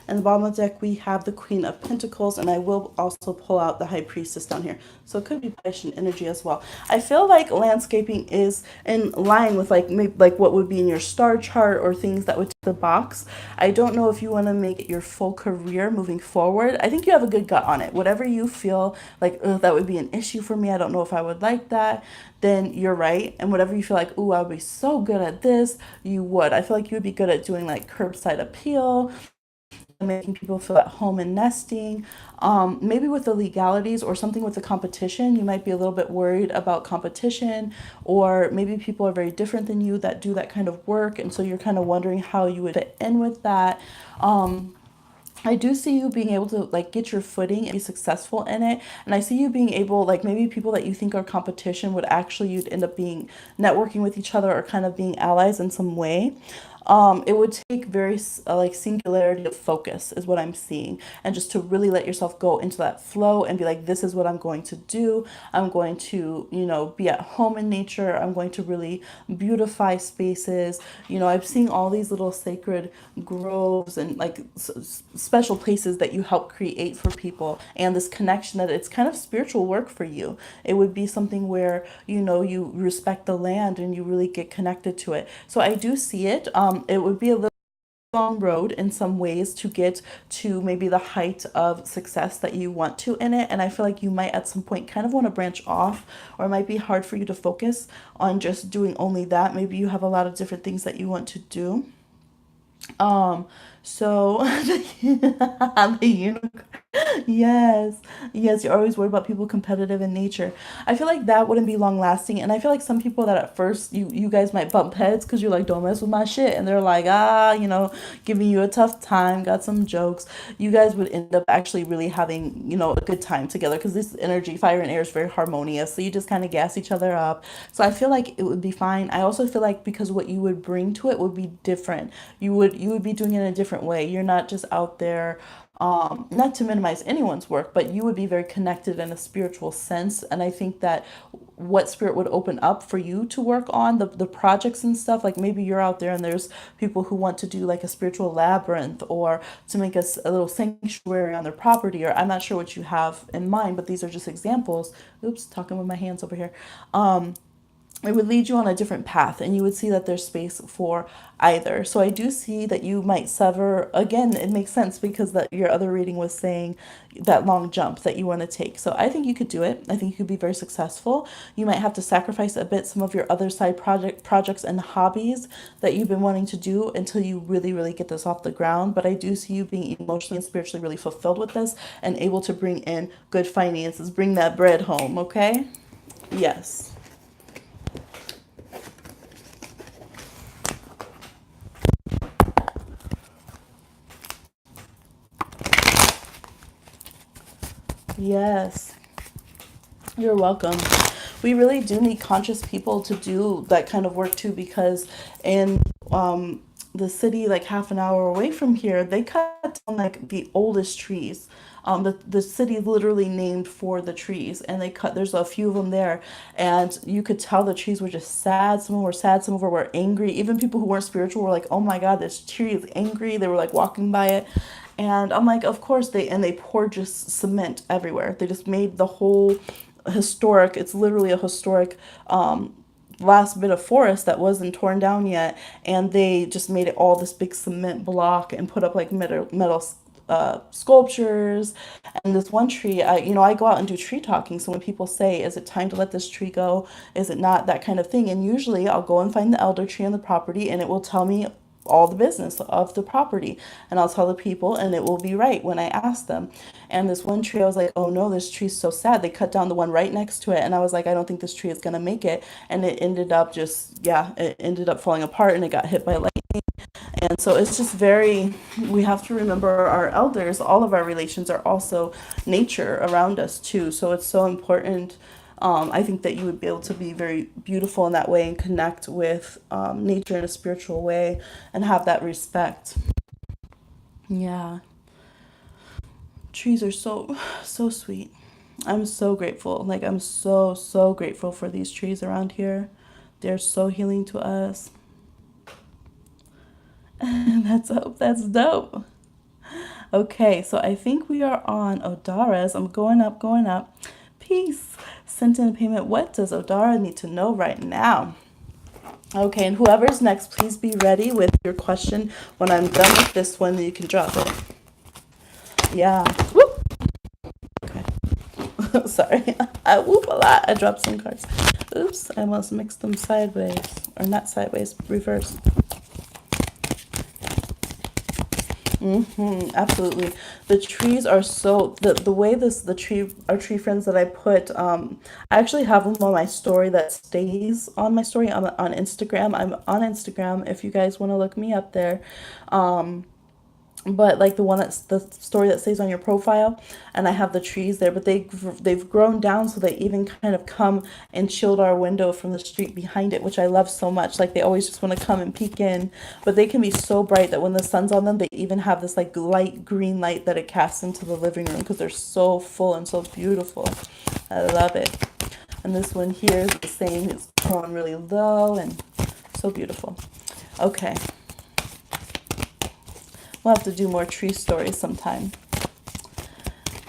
And the bottom of the deck, we have the Queen of Pentacles, and I will also pull out the High Priestess down here. So it could be Piscean energy as well. I feel like landscaping is in line with maybe what would be in your star chart or things that would tick the box. I don't know if you want to make it your full career moving forward. I think you have a good gut on it. Whatever you feel like, that would be an issue for me, I don't know if I would like that, then you're right. And whatever you feel like, ooh, I would be so good at this, you would. I feel like you would be good at doing like curbside appeal, making people feel at home and nesting. Maybe with the legalities or something with the competition, you might be a little bit worried about competition, or maybe people are very different than you that do that kind of work. And so you're kind of wondering how you would fit in with that. I do see you being able to like get your footing and be successful in it. And I see you being able, like maybe people that you think are competition would actually, you'd end up being networking with each other or kind of being allies in some way. It would take very like singularity of focus is what I'm seeing, and just to really let yourself go into that flow and be like, this is what I'm going to do. I'm going to, be at home in nature. I'm going to really beautify spaces. I'm seeing all these little sacred groves and like special places that you help create for people, and this connection that it's kind of spiritual work for you. It would be something where you respect the land and you really get connected to it. So I do see it. It would be a little long road in some ways to get to maybe the height of success that you want to in it. And I feel like you might at some point kind of want to branch off, or it might be hard for you to focus on just doing only that. Maybe you have a lot of different things that you want to do. So the unicorn. Yes, yes, you're always worried about people competitive in nature. I feel like that wouldn't be long lasting, and I feel like some people that at first you guys might bump heads because you're like, don't mess with my shit, and they're like, giving you a tough time, got some jokes. You guys would end up actually really having a good time together because this energy, fire and air, is very harmonious. So you just kind of gas each other up. So I feel like it would be fine. I also feel like because what you would bring to it would be different. You would be doing it in a different way. You're not just out there, not to minimize anyone's work, but you would be very connected in a spiritual sense. And I think that what spirit would open up for you to work on the projects and stuff, like maybe you're out there and there's people who want to do like a spiritual labyrinth, or to make a little sanctuary on their property, or I'm not sure what you have in mind, but these are just examples. Oops, talking with my hands over here. It would lead you on a different path, and you would see that there's space for either. So I do see that you might sever. Again, it makes sense because that your other reading was saying that long jump that you want to take. So I think you could do it. I think you could be very successful. You might have to sacrifice a bit some of your other side projects and hobbies that you've been wanting to do until you really, really get this off the ground. But I do see you being emotionally and spiritually really fulfilled with this and able to bring in good finances, bring that bread home, okay? Yes. Yes. You're welcome. We really do need conscious people to do that kind of work too, because in the city, like half an hour away from here, they cut down like the oldest trees. The city is literally named for the trees, and there's a few of them there, and you could tell the trees were just sad. Some of them were sad, some of them were angry. Even people who weren't spiritual were like, oh my God, this tree is angry. They were like walking by it. And I'm like, of course they poured just cement everywhere. They just made the whole historic, it's literally a historic last bit of forest that wasn't torn down yet, and they just made it all this big cement block and put up like metal sculptures. And this one tree, I go out and do tree talking. So when people say, is it time to let this tree go, is it not, that kind of thing, and usually I'll go and find the elder tree on the property, and it will tell me all the business of the property, and I'll tell the people, and it will be right when I ask them. And this one tree, I was like, oh no, this tree's so sad. They cut down the one right next to it, and I was like, I don't think this tree is gonna make it. And it ended up it ended up falling apart, and it got hit by lightning. And so it's just we have to remember our elders. All of our relations are also nature around us too. So it's so important. I think that you would be able to be very beautiful in that way and connect with nature in a spiritual way and have that respect. Yeah, trees are so sweet. I'm so grateful. Like, I'm so grateful for these trees around here. They're so healing to us. That's dope. Okay, so I think we are on Odara's. I'm going up, going up. Peace. Sent in a payment. What does Odara need to know right now? Okay, and whoever's next, please be ready with your question. When I'm done with this one, you can drop it. Yeah. Whoop. Okay. Sorry. I whoop a lot. I dropped some cards. Oops. I almost mixed them sideways. Or not sideways, reverse. Absolutely. The trees are so the way this the tree our tree friends that I put I actually have them on my story that stays on my story on Instagram. I'm on Instagram if you guys want to look me up there. Um but like the one that's the story that stays on your profile, and I have the trees there, but they've grown down so they even kind of come and shield our window from the street behind it, which I love so much. Like they always just want to come and peek in, but they can be so bright that when the sun's on them they even have this like light green light that it casts into the living room because they're so full and so beautiful. I love it. And this one here is the same. It's growing really low and so beautiful. Okay, we'll have to do more tree stories sometime.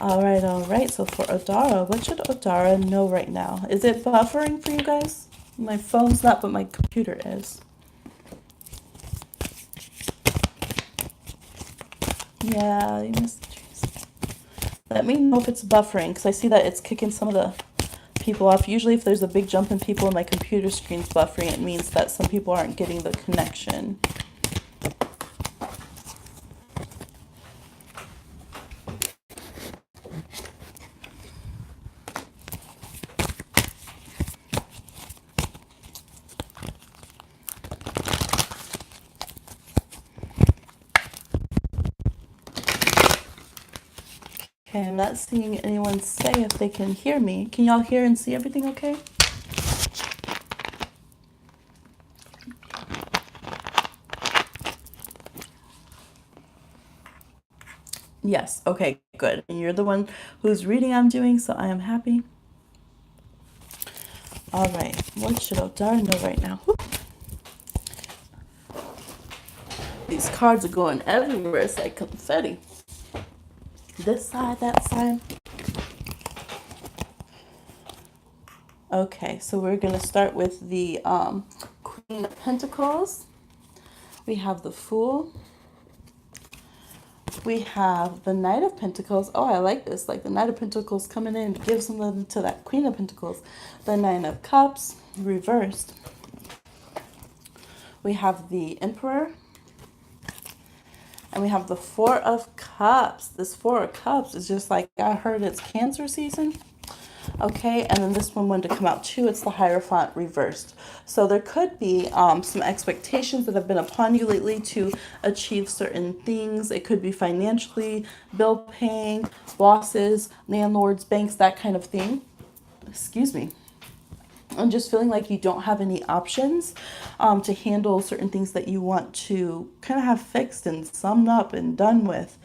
All right, all right. So for Odara, what should Odara know right now? Is it buffering for you guys? My phone's not, but my computer is. Yeah, you missed the trees. Let me know if it's buffering, because I see that it's kicking some of the people off. Usually if there's a big jump in people and my computer screen's buffering, it means that some people aren't getting the connection. Okay, I'm not seeing anyone say if they can hear me. Can y'all hear and see everything okay? Yes, okay, good. And you're the one whose reading I'm doing, so I am happy. All right, what should Odara know right now? Whew. These cards are going everywhere. It's like confetti. This side, that side. Okay, so we're going to start with the Queen of Pentacles. We have the Fool. We have the Knight of Pentacles. Oh, I like this. Like the Knight of Pentacles coming in gives something to that Queen of Pentacles. The Nine of Cups, reversed. We have the Emperor. And we have the Four of Cups. This Four of Cups is just like, I heard it's Cancer season. Okay, and then this one wanted to come out too. It's the Hierophant reversed. So there could be some expectations that have been upon you lately to achieve certain things. It could be financially, bill paying, bosses, landlords, banks, that kind of thing. Excuse me. I'm just feeling like you don't have any options to handle certain things that you want to kind of have fixed and summed up and done with.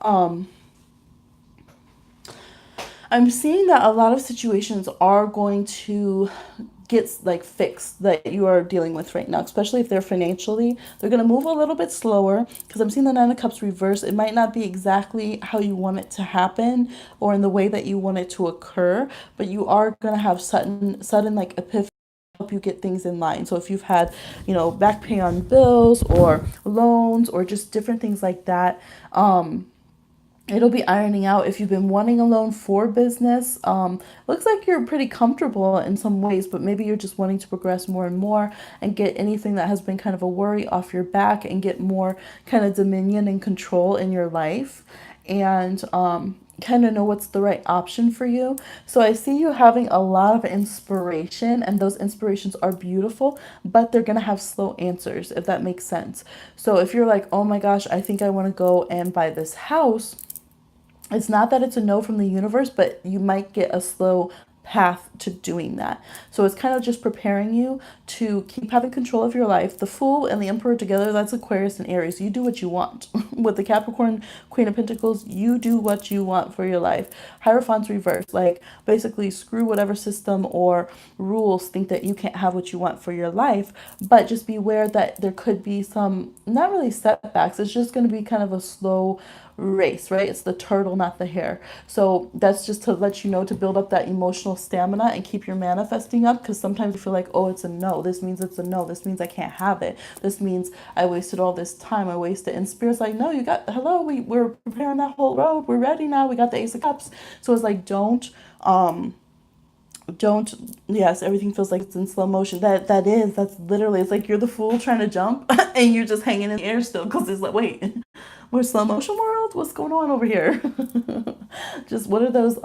Um, I'm seeing that a lot of situations are going to get like fixed that you are dealing with right now, especially if they're financially. They're going to move a little bit slower because I'm seeing the Nine of Cups reverse. It might not be exactly how you want it to happen or in the way that you want it to occur, but you are going to have sudden like epiphany help you get things in line. So if you've had, back pay on bills or loans or just different things like that, it'll be ironing out. If you've been wanting a loan for business, looks like you're pretty comfortable in some ways, but maybe you're just wanting to progress more and more and get anything that has been kind of a worry off your back and get more kind of dominion and control in your life, and kind of know what's the right option for you. So I see you having a lot of inspiration, and those inspirations are beautiful, but they're going to have slow answers, if that makes sense. So if you're like, oh my gosh, I think I want to go and buy this house, it's not that it's a no from the universe, but you might get a slow path to doing that. So it's kind of just preparing you to keep having control of your life. The Fool and the Emperor together, that's Aquarius and Aries. You do what you want. With the Capricorn Queen of Pentacles, you do what you want for your life. Hierophant's reverse, like basically screw whatever system or rules think that you can't have what you want for your life, but just beware that there could be some, not really setbacks, it's just going to be kind of a slow race, right? It's the turtle, not the hare. So that's just to let you know to build up that emotional stamina and keep your manifesting up, because sometimes you feel like, oh, it's a no. This means it's a no. This means I can't have it. This means I wasted all this time. I wasted. And Spirit's like, no, you got, hello, we're preparing that whole road. We're ready now. We got the Ace of Cups. So it's like, don't yes, everything feels like it's in slow motion. That's literally, it's like you're the fool trying to jump and you're just hanging in the air still because it's like, wait. We're slow motion world. What's going on over here? Just what are those?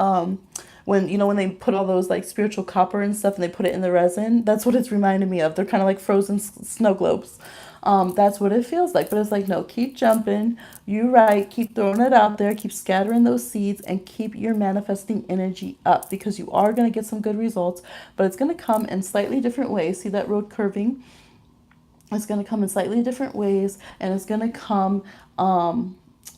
When when they put all those like spiritual copper and stuff and they put it in the resin. That's what it's reminding me of. They're kind of like frozen snow globes. That's what it feels like. But it's like, no, keep jumping. You right. Keep throwing it out there. Keep scattering those seeds and keep your manifesting energy up because you are going to get some good results. But it's going to come in slightly different ways. See that road curving? It's going to come in slightly different ways and it's going to come a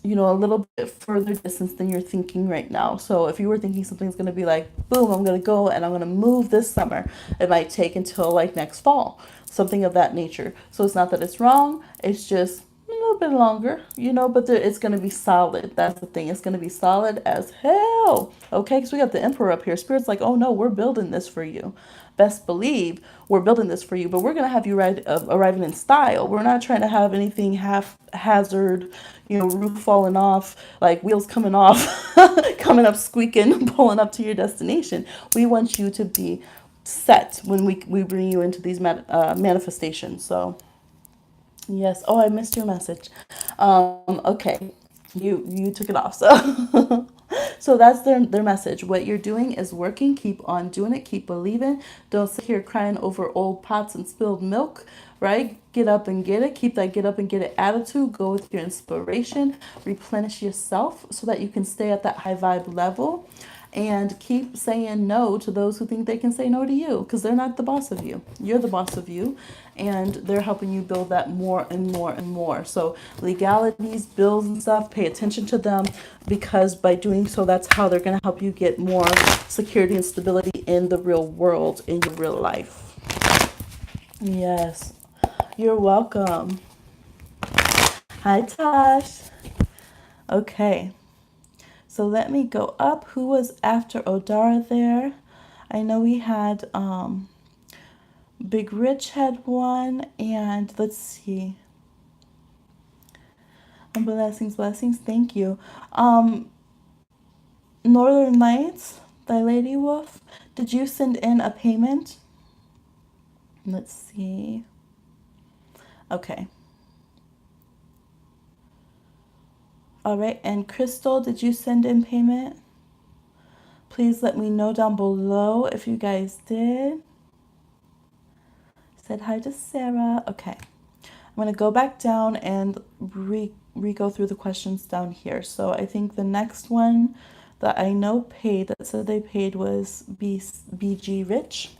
little bit further distance than you're thinking right now. So if you were thinking something's going to be like boom, I'm going to go and I'm going to move this summer, it might take until like next fall, something of that nature. So it's not that it's wrong, it's just a little bit longer, but it's going to be solid. That's the thing. It's going to be solid as hell. Okay, because we got the emperor up here. Spirit's like, oh no, we're building this for you. Best believe we're building this for you, but we're going to have you arriving in style. We're not trying to have anything haphazard, roof falling off, like wheels coming off, coming up squeaking, pulling up to your destination. We want you to be set when we bring you into these manifestations. So yes. Oh, I missed your message. Okay. You took it off. So so that's their message. What you're doing is working. Keep on doing it. Keep believing. Don't sit here crying over old pots and spilled milk, right? Get up and get it. Keep that get up and get it attitude. Go with your inspiration. Replenish yourself so that you can stay at that high vibe level. And keep saying no to those who think they can say no to you because they're not the boss of you. You're the boss of you. And they're helping you build that more and more and more. So legalities, bills and stuff, pay attention to them because by doing so, that's how they're going to help you get more security and stability in the real world, in your real life. Yes. You're welcome. Hi, Tosh. Okay. So let me go up. Who was after Odara there? I know we had Big Rich had one, and let's see. Blessings, blessings. Thank you. Northern Lights, thy lady wolf. Did you send in a payment? Let's see. Okay. All right. And Crystal, did you send in payment? Please let me know down below if you guys did. Said hi to Sarah. Okay. I'm going to go back down and re-go through the questions down here. So I think the next one that I know paid, that said they paid, was BG Rich.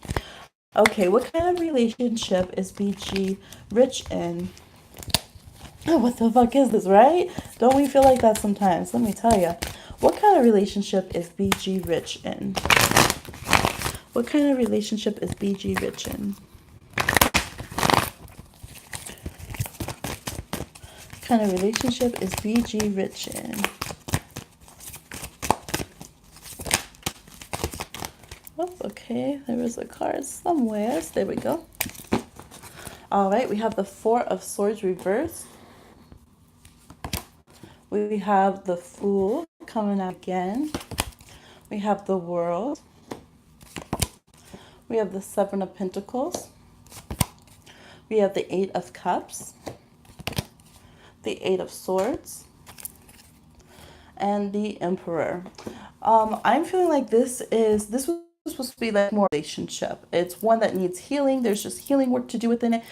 Okay, what kind of relationship is BG Rich in? Oh, what the fuck is this, right? Don't we feel like that sometimes? Let me tell you. What kind of relationship is BG Rich in? What kind of relationship is BG Rich in? What kind of relationship is BG Rich in? Oh, okay, there was a card somewhere. There we go. All right, we have the Four of Swords reversed. We have the Fool coming out again. We have the World. We have the Seven of Pentacles. We have the Eight of Cups. The Eight of Swords. And the Emperor. I'm feeling like this was supposed to be like more relationship. It's one that needs healing. There's just healing work to do within it.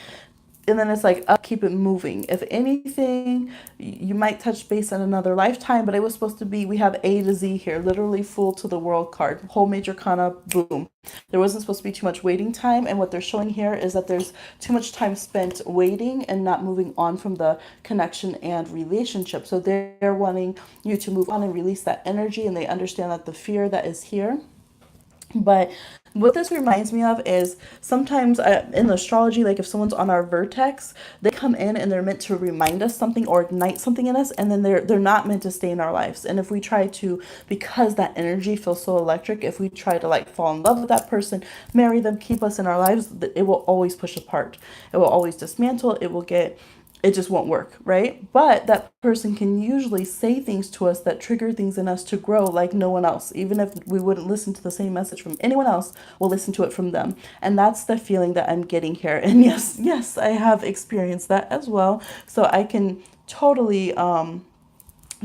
And then it's like, up, keep it moving. If anything, you might touch base in another lifetime, but it was supposed to be, we have A to Z here, literally Fool to the World card, whole major kana, boom. There wasn't supposed to be too much waiting time. And what they're showing here is that there's too much time spent waiting and not moving on from the connection and relationship. So they're wanting you to move on and release that energy. And they understand that the fear that is here. But what this reminds me of is sometimes in astrology, like if someone's on our vertex, they come in and they're meant to remind us something or ignite something in us, and then they're not meant to stay in our lives. And if we try to, because that energy feels so electric, if we try to like fall in love with that person, marry them, keep us in our lives, it will always push apart. It will always dismantle. It just won't work, right? But that person can usually say things to us that trigger things in us to grow like no one else. Even if we wouldn't listen to the same message from anyone else, we'll listen to it from them. And that's the feeling that I'm getting here. And yes, I have experienced that as well. So I can totally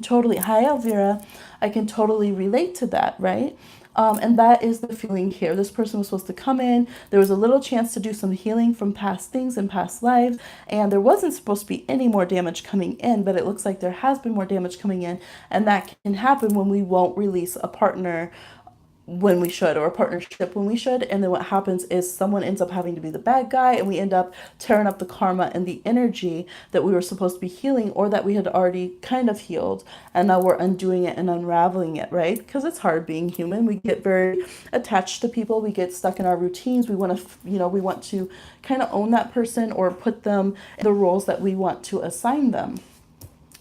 Totally. Hi, Elvira. I can totally relate to that, right? And that is the feeling here. This person was supposed to come in. There was a little chance to do some healing from past things and past lives. And there wasn't supposed to be any more damage coming in, but it looks like there has been more damage coming in. And that can happen when we won't release a partner when we should, or a partnership when we should. And then what happens is someone ends up having to be the bad guy, and we end up tearing up the karma and the energy that we were supposed to be healing, or that we had already kind of healed, and now we're undoing it and unraveling it, right? Because it's hard being human. We get very attached to people, we get stuck in our routines. We want to, we want to kind of own that person or put them in the roles that we want to assign them.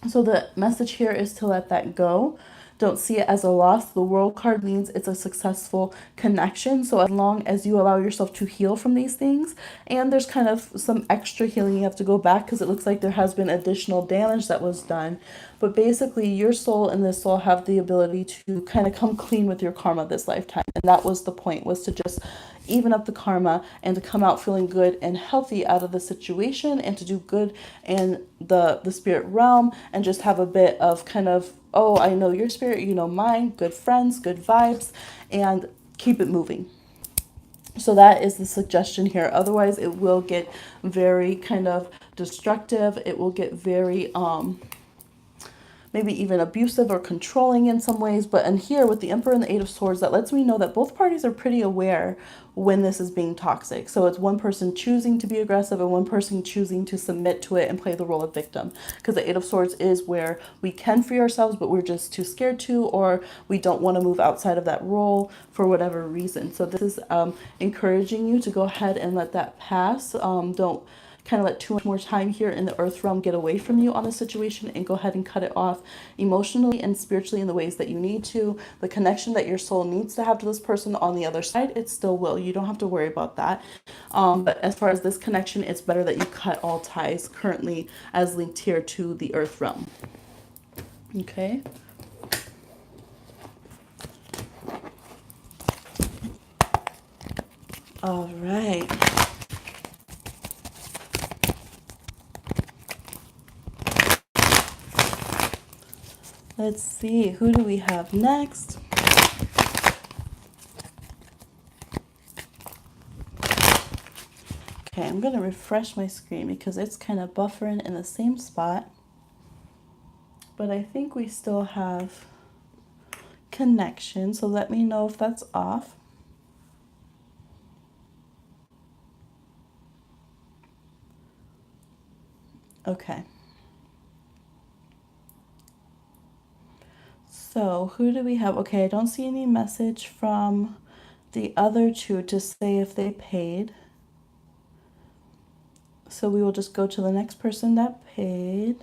So the message here is to let that go. Don't see it as a loss. The world card means it's a successful connection. So as long as you allow yourself to heal from these things, and there's kind of some extra healing you have to go back because it looks like there has been additional damage that was done. But basically, your soul and this soul have the ability to kind of come clean with your karma this lifetime. And that was the point, was to just even up the karma and to come out feeling good and healthy out of the situation, and to do good in the spirit realm, and just have a bit of kind of, oh, I know your spirit, you know mine, good friends, good vibes, and keep it moving. So that is the suggestion here. Otherwise, it will get very kind of destructive. It will get very maybe even abusive or controlling in some ways. But in here with the Emperor and the Eight of Swords, that lets me know that both parties are pretty aware when this is being toxic. So it's one person choosing to be aggressive and one person choosing to submit to it and play the role of victim. Because the Eight of Swords is where we can free ourselves, but we're just too scared to, or we don't want to move outside of that role for whatever reason. So this is encouraging you to go ahead and let that pass. Don't kind of let too much more time here in the earth realm get away from you on the situation, and go ahead and cut it off emotionally and spiritually in the ways that you need to. The connection that your soul needs to have to this person on the other side, it still will. You don't have to worry about that. But as far as this connection, it's better that you cut all ties currently as linked here to the earth realm. Okay. All right. Let's see, who do we have next? Okay, I'm going to refresh my screen because it's kind of buffering in the same spot. But I think we still have connection, so let me know if that's off. Okay. So who do we have? Okay, I don't see any message from the other two to say if they paid. So we will just go to the next person that paid.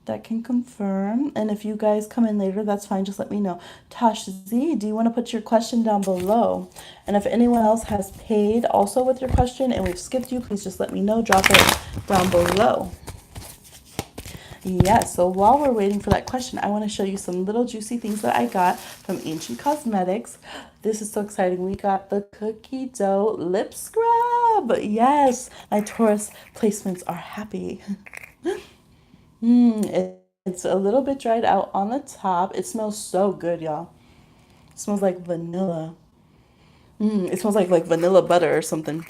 That can confirm. And if you guys come in later, that's fine. Just let me know. Tosh Z, do you want to put your question down below? And if anyone else has paid also with your question and we've skipped you, please just let me know. Drop it down below. Yes, so while we're waiting for that question, I want to show you some little juicy things that I got from Ancient Cosmetics. This is so exciting. We got the cookie dough lip scrub. Yes, my Taurus placements are happy. It's a little bit dried out on the top. It smells so good, y'all. It smells like vanilla. It smells like vanilla butter or something.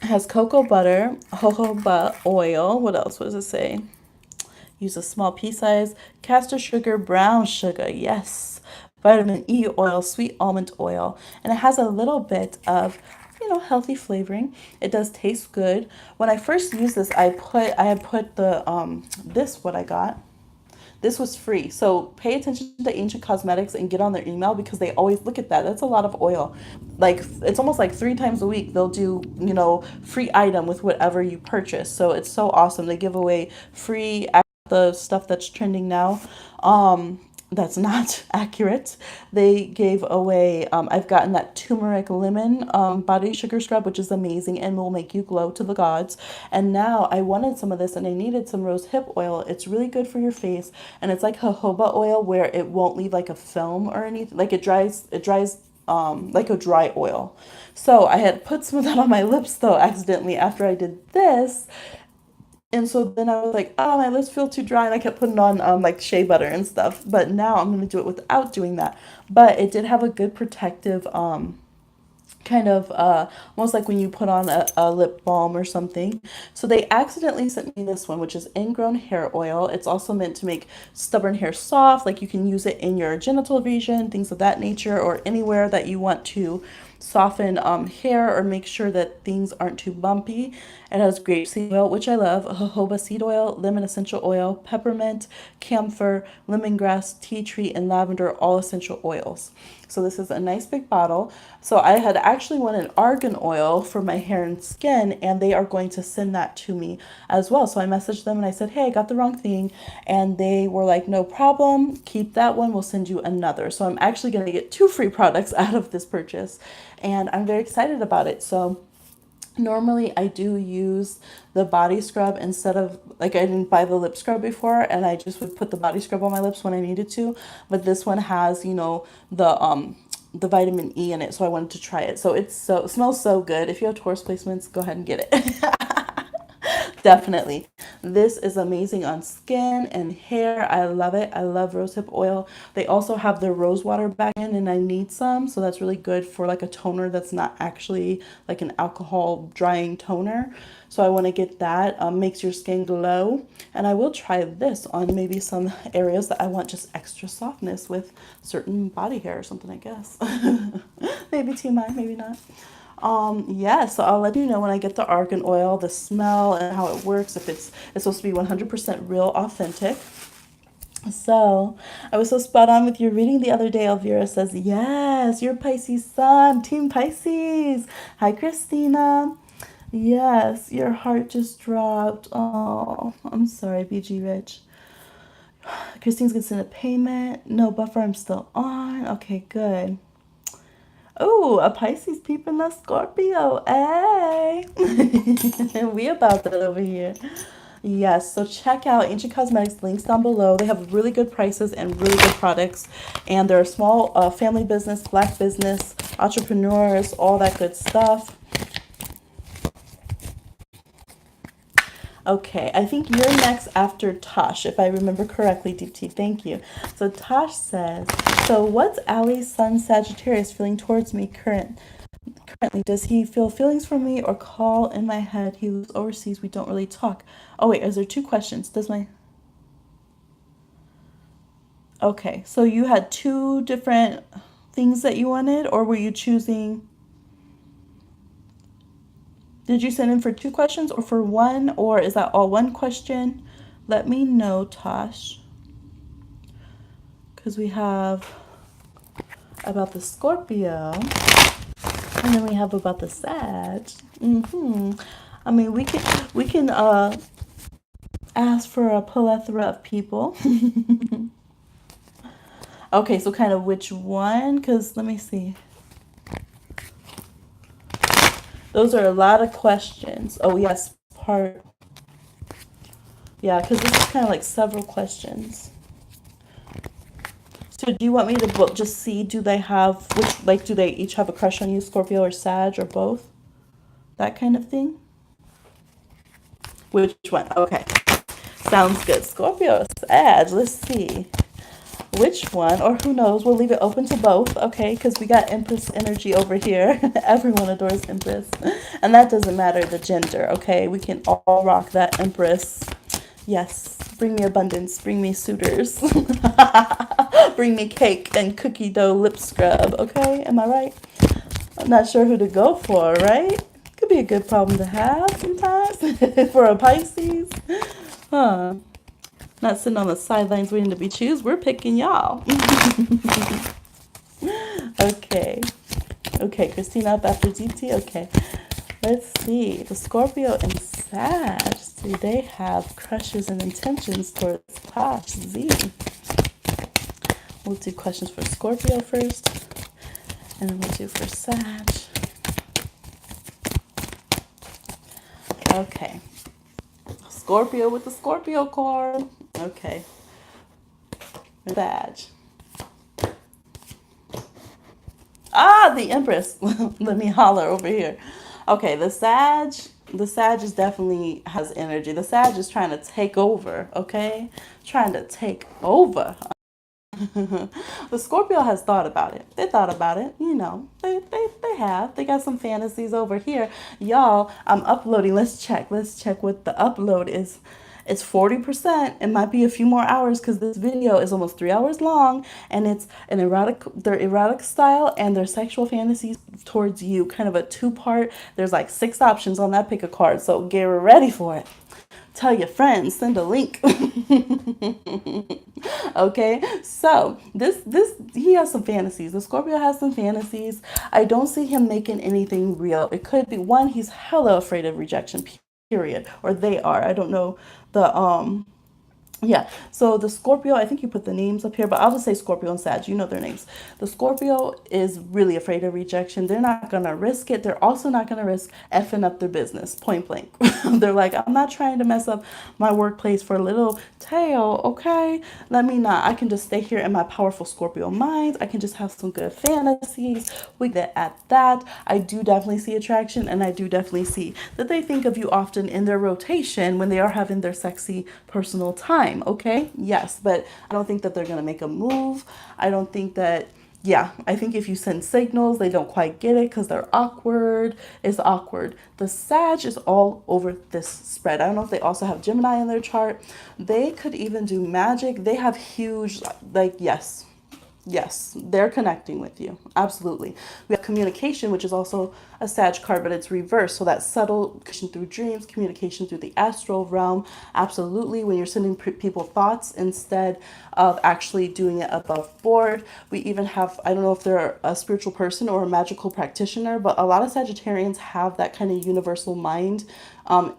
It has cocoa butter, jojoba oil. What else? What does it say? Use a small pea size castor sugar, brown sugar. Yes. Vitamin E oil, sweet almond oil. And it has a little bit of healthy flavoring. It does taste good. When I first used this, I had put the this what I got. This was free. So pay attention to Ancient Cosmetics and get on their email, because they always look at that. That's a lot of oil. Like, it's almost like 3 times a week they'll do, free item with whatever you purchase. So it's so awesome. They give away free the stuff that's trending now. That's not accurate. They gave away, I've gotten that turmeric lemon body sugar scrub, which is amazing and will make you glow to the gods. And now I wanted some of this and I needed some rose hip oil. It's really good for your face, and it's like jojoba oil where it won't leave like a film or anything. Like it dries like a dry oil. So I had put some of that on my lips though accidentally after I did this, And so then I was like, oh, my lips feel too dry, and I kept putting on like shea butter and stuff. But now I'm gonna do it without doing that. But it did have a good protective kind of almost like when you put on a lip balm or something. So they accidentally sent me this one, which is ingrown hair oil. It's also meant to make stubborn hair soft, like you can use it in your genital region, things of that nature, or anywhere that you want to soften hair or make sure that things aren't too bumpy. It has grapeseed oil, which I love, jojoba seed oil, lemon essential oil, peppermint, camphor, lemongrass, tea tree, and lavender, all essential oils. So this is a nice big bottle. So I had actually wanted argan oil for my hair and skin, and they are going to send that to me as well. So I messaged them and I said, hey, I got the wrong thing. And they were like, no problem. Keep that one. We'll send you another. So I'm actually going to get 2 free products out of this purchase. And I'm very excited about it. So normally I do use the body scrub instead of, like, I didn't buy the lip scrub before and I just would put the body scrub on my lips when I needed to, but this one has, the vitamin E in it, so I wanted to try it. So it smells so good. If you have Taurus placements, go ahead and get it. Definitely. This is amazing on skin and hair. I love it. I love rosehip oil. They also have the rose water back in, and I need some. So that's really good for like a toner that's not actually like an alcohol drying toner. So I want to get that. Makes your skin glow. And I will try this on maybe some areas that I want just extra softness with certain body hair or something, I guess. Maybe TMI, maybe not. Yeah, so I'll let you know when I get the argan oil, the smell and how it works, if it's supposed to be 100% real authentic. So I was so spot on with your reading the other day. Elvira says, yes, you're Pisces sun, Team Pisces. Hi, Christina. Yes, your heart just dropped. Oh, I'm sorry, BG Rich. Christine's gonna send a payment. No buffer, I'm still on. Okay, good. Oh, a Pisces peeping a Scorpio. Hey. We about that over here. Yes, so check out Ancient Cosmetics, links down below. They have really good prices and really good products. And they're a small family business, black business, entrepreneurs, all that good stuff. Okay, I think you're next after Tosh, if I remember correctly, Deep Tea. Thank you. So Tosh says, so what's Ali's son Sagittarius feeling towards me currently? Does he feel feelings for me or call in my head? He lives overseas. We don't really talk. Oh, wait, is there 2 questions? Okay, so you had 2 different things that you wanted, or were you choosing? Did you send in for 2 questions or for one, or is that all one question? Let me know, Tosh, because we have about the Scorpio, and then we have about the Sag. I mean, we can ask for a plethora of people. Okay, so kind of which one? Because let me see. Those are a lot of questions. Oh, yes, part. Yeah, because this is kind of like several questions. So do you want me to just see, do they have, do they each have a crush on you, Scorpio or Sag or both? That kind of thing? Which one? Okay. Sounds good. Scorpio, Sag, let's see. Which one, or who knows, we'll leave it open to both, okay? Because we got Empress energy over here. Everyone adores Empress. And that doesn't matter the gender, okay? We can all rock that Empress. Yes, bring me abundance, bring me suitors. Bring me cake and cookie dough lip scrub, okay? Am I right? I'm not sure who to go for, right? Could be a good problem to have sometimes for a Pisces. Huh. Not sitting on the sidelines waiting to be chosen. We're picking y'all. Okay. Okay, Christina up after DT. Okay. Let's see. The Scorpio and Sag. Do they have crushes and intentions towards Tosh Z? We'll do questions for Scorpio first. And then we'll do for Sag. Okay. Scorpio with the Scorpio card. Okay. Sag. Ah, the Empress. Let me holler over here. Okay, the Sag The Sag is definitely has energy. The Sag is trying to take over, okay? Trying to take over. The Scorpio has thought about it. They thought about it, you know. They have. They got some fantasies over here. Y'all, I'm uploading. Let's check. Let's check what the upload is. It's 40%. It might be a few more hours because this video is almost 3 hours long, and it's an erotic, their erotic style and their sexual fantasies towards you. Kind of a two-part. There's like 6 options on that pick a card, so get ready for it. Tell your friends, send a link. Okay, so this he has some fantasies. The Scorpio has some fantasies. I don't see him making anything real. It could be one, he's hella afraid of rejection, period, or they are. I don't know the yeah, so the Scorpio, I think you put the names up here, but I'll just say Scorpio and Sag. You know their names. The Scorpio is really afraid of rejection. They're not going to risk it. They're also not going to risk effing up their business, point blank. They're like, I'm not trying to mess up my workplace for a little tail, okay? Let me not. I can just stay here in my powerful Scorpio mind. I can just have some good fantasies. We get at that. I do definitely see attraction, and I do definitely see that they think of you often in their rotation when they are having their sexy personal time. Okay, yes, but I don't think that they're gonna make a move. I don't think that, yeah, I think if you send signals, they don't quite get it because they're awkward. It's awkward. The Sag is all over this spread. I don't know if they also have Gemini in their chart. They could even do magic. They have huge, like, yes. Yes, they're connecting with you. Absolutely. We have communication, which is also a Sag card, but it's reversed. So that subtle communication through dreams, communication through the astral realm. Absolutely. When you're sending people thoughts instead of actually doing it above board. We even have, I don't know if they're a spiritual person or a magical practitioner, but a lot of Sagittarians have that kind of universal mind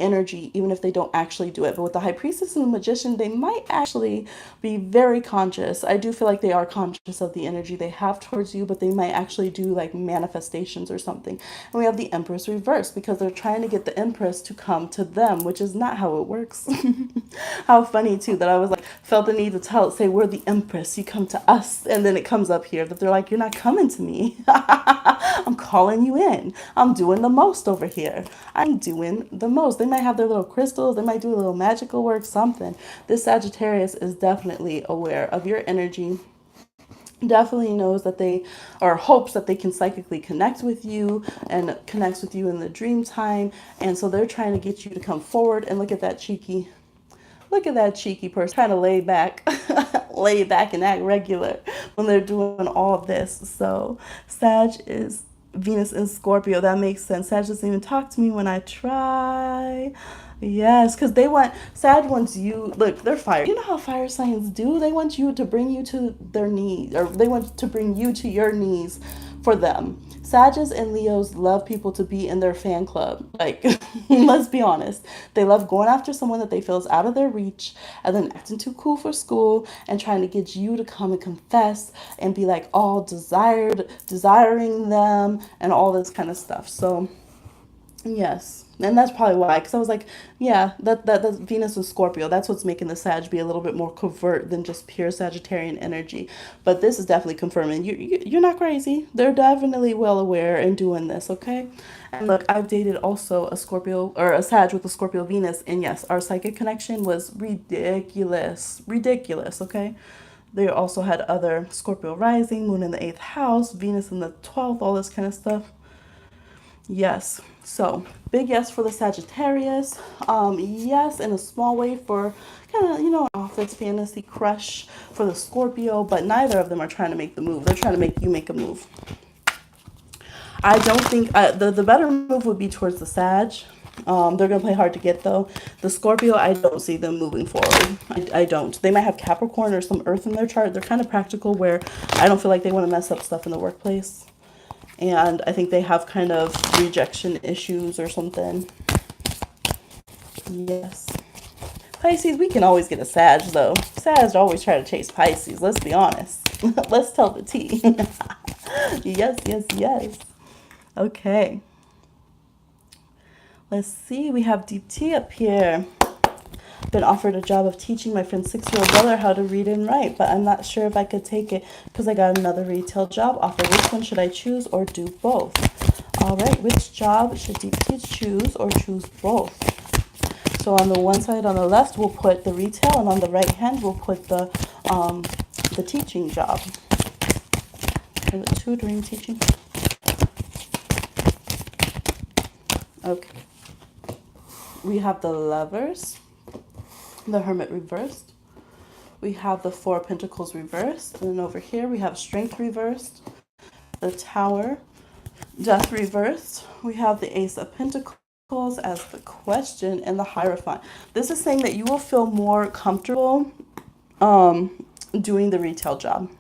energy, even if they don't actually do it. But with the High Priestess and the Magician, they might actually be very conscious. I do feel like they are conscious of the energy they have towards you, but they might actually do like manifestations or something. And we have the Empress reversed because they're trying to get the Empress to come to them, which is not how it works. How funny too that I was like, felt the need to say we're the Empress, you come to us, and then it comes up here that they're like, you're not coming to me. I'm calling you in. I'm doing the most over here. I'm doing the most. They might have their little crystals. They might do a little magical work, something. This Sagittarius is definitely aware of your energy. Definitely knows that they, or hopes that they can psychically connect with you and connects with you in the dream time. And so they're trying to get you to come forward. And look at that cheeky person trying to lay back, lay back and act regular when they're doing all of this. So Sag is Venus in Scorpio. That makes sense. Sag doesn't even talk to me when I try. Yes, because Sag wants you, look, they're fire. You know how fire signs do? They want you to bring you to their knees, or they want to bring you to your knees for them. Sagittarius and Leos love people to be in their fan club. Like, let's be honest. They love going after someone that they feel is out of their reach and then acting too cool for school and trying to get you to come and confess and be like all desiring them and all this kind of stuff. So, yes. And that's probably why, because I was like, yeah, that's Venus and Scorpio. That's what's making the Sag be a little bit more covert than just pure Sagittarian energy. But this is definitely confirming you're not crazy. They're definitely well aware and doing this, okay? And look, I've dated also a Scorpio or a Sag with a Scorpio Venus, and yes, our psychic connection was ridiculous, ridiculous, okay? They also had other Scorpio rising, Moon in the 8th house, Venus in the 12th, all this kind of stuff. Yes. So big yes for the Sagittarius. Yes, in a small way for kind of, an office fantasy crush for the Scorpio, but neither of them are trying to make the move. They're trying to make you make a move. I don't think the better move would be towards the Sag. They're going to play hard to get, though. The Scorpio, I don't see them moving forward. I don't. They might have Capricorn or some Earth in their chart. They're kind of practical where I don't feel like they want to mess up stuff in the workplace. And I think they have kind of rejection issues or something. Yes. Pisces, we can always get a Sag, though. Sag always try to chase Pisces. Let's be honest. Let's tell the tea. Yes, yes, yes. Okay. Let's see. We have Deep Tea up here. Been offered a job of teaching my friend's 6-year-old brother how to read and write, but I'm not sure if I could take it because I got another retail job offer. Which one should I choose or do both? All right, which job should deep teach choose or choose both? So on the one side on the left, we'll put the retail, and on the right hand, we'll put the teaching job. And the tutoring, teaching. Okay. We have the Lovers, the Hermit reversed. We have the Four of Pentacles reversed. And then over here, we have Strength reversed, the Tower, Death reversed. We have the Ace of Pentacles as the question, and the Hierophant. This is saying that you will feel more comfortable doing the retail job.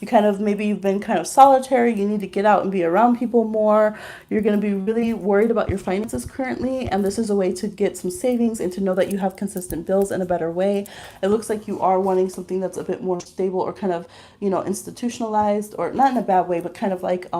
You kind of, maybe you've been kind of solitary, you need to get out and be around people more. You're going to be really worried about your finances currently, and this is a way to get some savings and to know that you have consistent bills in a better way. It looks like you are wanting something that's a bit more stable or kind of, institutionalized, or not in a bad way, but kind of like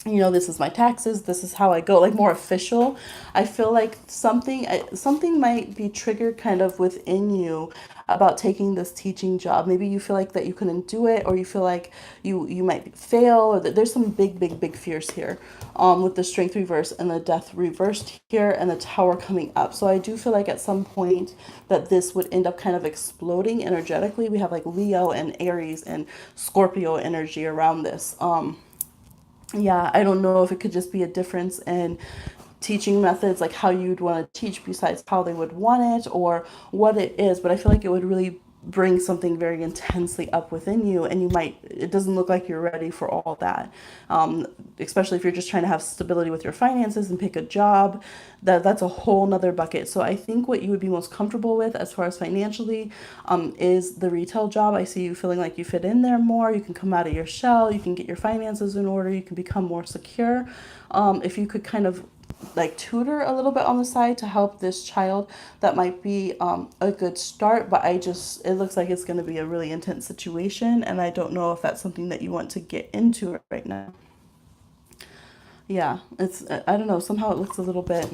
this is my taxes, this is how I go, like more official. I feel like something might be triggered kind of within you about taking this teaching job. Maybe you feel like that you couldn't do it, or you feel like you might fail, or that there's some big fears here with the Strength reverse and the Death reversed here and the Tower coming up. So I do feel like at some point that this would end up kind of exploding energetically. We have like Leo and Aries and Scorpio energy around this. Yeah, I don't know if it could just be a difference in teaching methods, like how you'd want to teach besides how they would want it, or what it is, but I feel like it would really bring something very intensely up within you, and it doesn't look like you're ready for all that, especially if you're just trying to have stability with your finances and pick a job. That's a whole nother bucket. So I think what you would be most comfortable with as far as financially is the retail job. I see you feeling like you fit in there more, you can come out of your shell, you can get your finances in order, you can become more secure. If you could kind of like tutor a little bit on the side to help this child, that might be a good start. But it looks like it's going to be a really intense situation, and I don't know if that's something that you want to get into right now. Yeah, I don't know, somehow it looks a little bit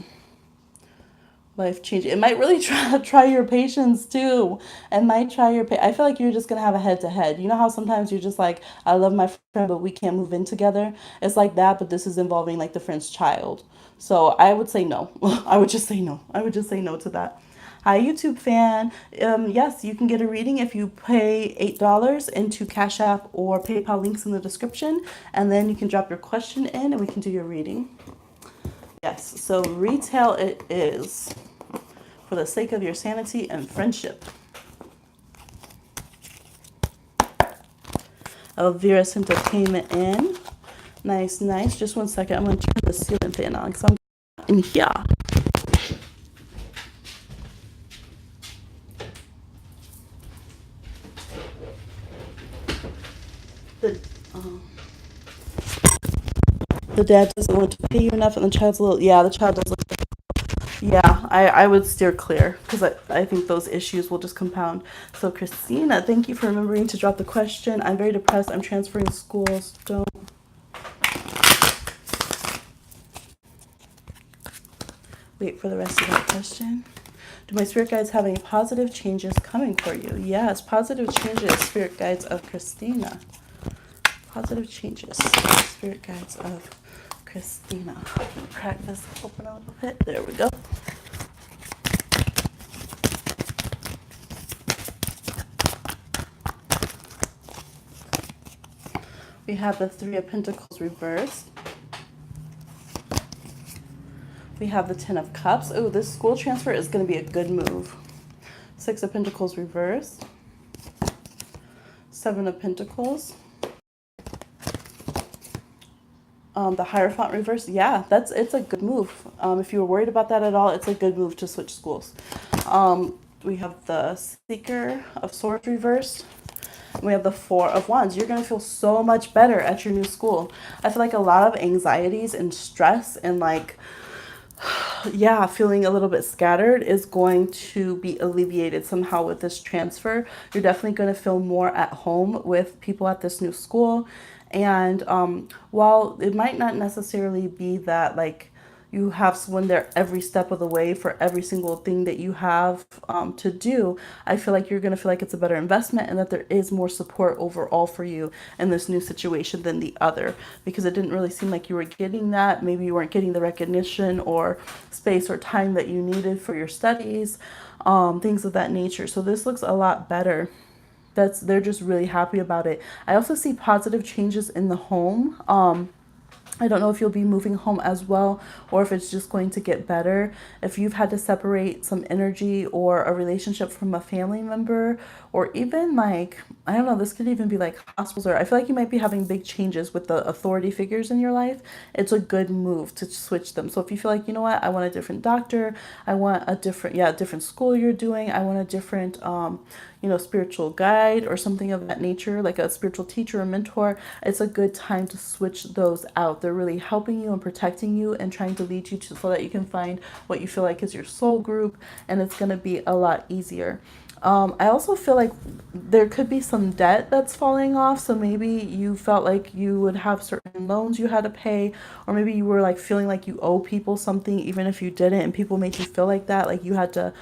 life changing. It might really try your patience too. It might try I feel like you're just gonna have a head to head. You know how sometimes you're just like, I love my friend, but we can't move in together. It's like that, but this is involving like the friend's child. So I would say no. I would just say no. I would just say no to that. Hi, YouTube fan. Yes, you can get a reading if you pay $8 into Cash App or PayPal, links in the description, and then you can drop your question in and we can do your reading. Yes, so retail it is for the sake of your sanity and friendship. Elvira sent a payment in. Nice, nice. Just one second. I'm going to turn the ceiling fan on because I'm in here. The, um, the dad doesn't want to pay you enough, and the child's a little, yeah, the child does look, yeah, I would steer clear because I think those issues will just compound. So Christina, thank you for remembering to drop the question. I'm very depressed. I'm transferring schools. Don't wait for the rest of that question. Do my spirit guides have any positive changes coming for you? Yes, positive changes, spirit guides of Christina. Positive changes, spirit guides of Christina. Crack this open a little bit. There we go. We have the Three of Pentacles reversed. We have the Ten of Cups. Oh, this school transfer is going to be a good move. Six of Pentacles reversed. Seven of Pentacles. The Hierophant reverse, yeah, it's a good move. If you were worried about that at all, it's a good move to switch schools. We have the Seeker of Swords reversed. We have the Four of Wands. You're going to feel so much better at your new school. I feel like a lot of anxieties and stress and like, yeah, feeling a little bit scattered is going to be alleviated somehow with this transfer. You're definitely going to feel more at home with people at this new school. And while it might not necessarily be that like you have someone there every step of the way for every single thing that you have to do, I feel like you're going to feel like it's a better investment and that there is more support overall for you in this new situation than the other, because it didn't really seem like you were getting that. Maybe you weren't getting the recognition or space or time that you needed for your studies, things of that nature. So this looks a lot better. They're just really happy about it. I also see positive changes in the home. I don't know if you'll be moving home as well, or if it's just going to get better. If you've had to separate some energy or a relationship from a family member, or even like, I don't know, this could even be like hospitals, or I feel like you might be having big changes with the authority figures in your life. It's a good move to switch them. So if you feel like, you know what, I want a different doctor, I want a different, different school you're doing, I want a different, spiritual guide or something of that nature, like a spiritual teacher or mentor, it's a good time to switch those out. They're really helping you and protecting you and trying to lead you to so that you can find what you feel like is your soul group, and it's going to be a lot easier. I also feel like there could be some debt that's falling off. So maybe you felt like you would have certain loans you had to pay, or maybe you were like feeling like you owe people something, even if you didn't, and people made you feel like you had to,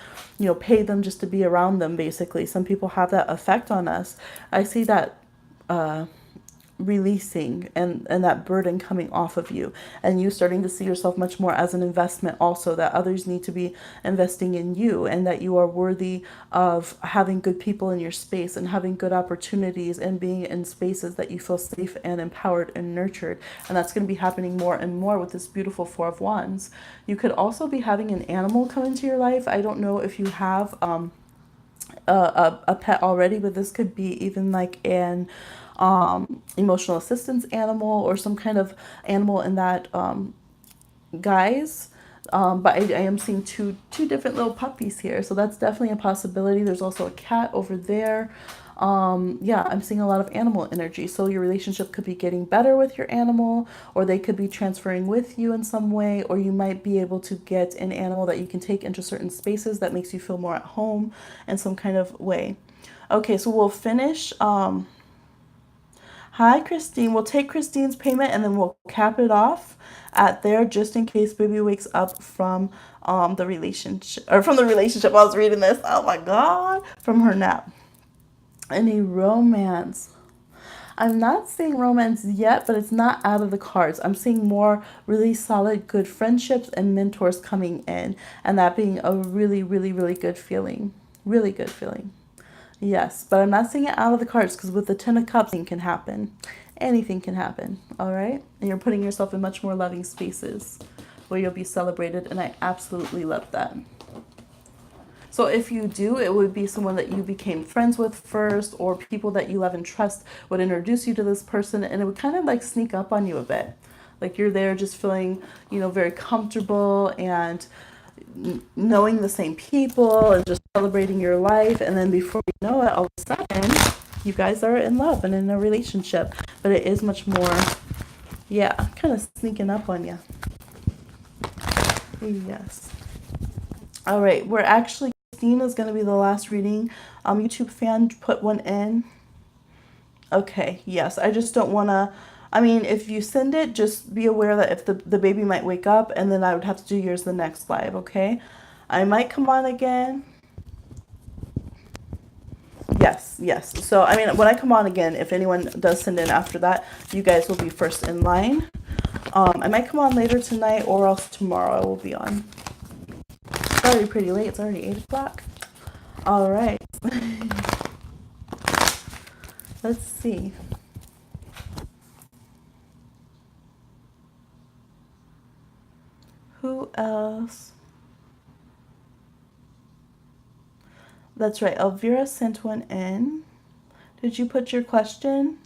pay them just to be around them, basically. Some people have that effect on us. I see that releasing and that burden coming off of you, and you starting to see yourself much more as an investment also, that others need to be investing in you, and that you are worthy of having good people in your space and having good opportunities and being in spaces that you feel safe and empowered and nurtured. And that's going to be happening more and more with this beautiful Four of Wands. You could also be having an animal come into your life. I don't know if you have a pet already, but this could be even like an emotional assistance animal or some kind of animal in that guise. But I am seeing two different little puppies here, so that's definitely a possibility. There's also a cat over there. I'm seeing a lot of animal energy. So your relationship could be getting better with your animal, or they could be transferring with you in some way, or you might be able to get an animal that you can take into certain spaces that makes you feel more at home in some kind of way. Okay, so we'll finish. Hi, Christine. We'll take Christine's payment and then we'll cap it off at there, just in case baby wakes up from the relationship, or from the relationship. I was reading this. Oh my God. From her nap. Any romance? I'm not seeing romance yet, but it's not out of the cards. I'm seeing more really solid, good friendships and mentors coming in, and that being a really, really, really good feeling. Really good feeling. Yes, but I'm not seeing it out of the cards, because with the Ten of Cups, anything can happen. Anything can happen, all right? And you're putting yourself in much more loving spaces where you'll be celebrated, and I absolutely love that. So if you do, it would be someone that you became friends with first, or people that you love and trust would introduce you to this person, and it would kind of like sneak up on you a bit. Like you're there just feeling, very comfortable and knowing the same people and just celebrating your life. And then before you know it, all of a sudden, you guys are in love and in a relationship. But it is much more, kind of sneaking up on you. Yes. All right, we're actually, Christine is going to be the last reading. YouTube fan put one in. Okay, yes, I just don't want to, if you send it, just be aware that if the baby might wake up, and then I would have to do yours the next live, okay? I might come on again. Yes. So, when I come on again, if anyone does send in after that, you guys will be first in line. I might come on later tonight, or else tomorrow I will be on. It's already pretty late. It's already 8 o'clock. All right. Let's see. Who else? That's right. Elvira sent one in. Did you put your question?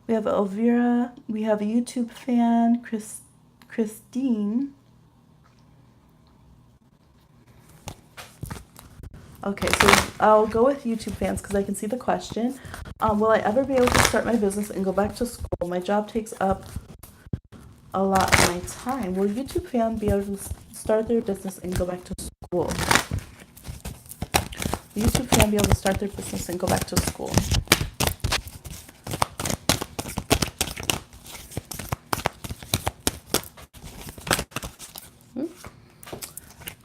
We have Elvira. We have a YouTube fan, Christine. Okay, so I'll go with YouTube fans because I can see the question. Will I ever be able to start my business and go back to school? My job takes up a lot of my time. Will YouTube fan be able to start their business and go back to school? Will YouTube fan be able to start their business and go back to school?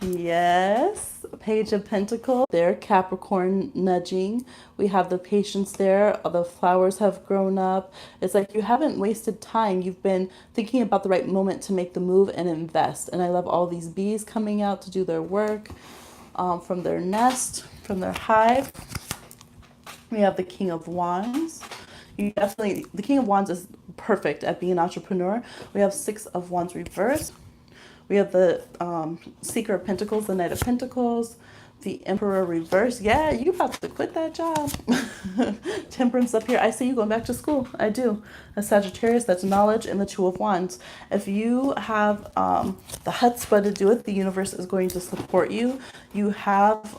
Yes, Page of Pentacles. There, Capricorn nudging. We have the patience there. The flowers have grown up. It's like you haven't wasted time. You've been thinking about the right moment to make the move and invest. And I love all these bees coming out to do their work from their nest, from their hive. We have the King of Wands. The King of Wands is perfect at being an entrepreneur. We have Six of Wands reversed. We have the Seeker of Pentacles, the Knight of Pentacles, the Emperor reverse. Yeah, you about to quit that job. Temperance up here. I see you going back to school. I do. A Sagittarius, that's knowledge, and the Two of Wands. If you have the chutzpah to do it, the universe is going to support you. You have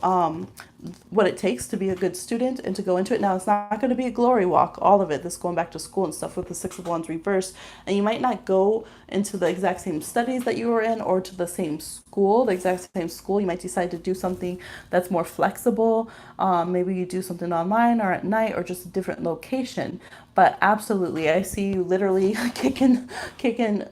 what it takes to be a good student and to go into it. Now, it's not going to be a glory walk, all of it, this going back to school and stuff with the Six of Wands reversed. And you might not go into the exact same studies that you were in or to the same school, the exact same school. You might decide to do something that's more flexible. Maybe you do something online or at night or just a different location. But absolutely, I see you literally kicking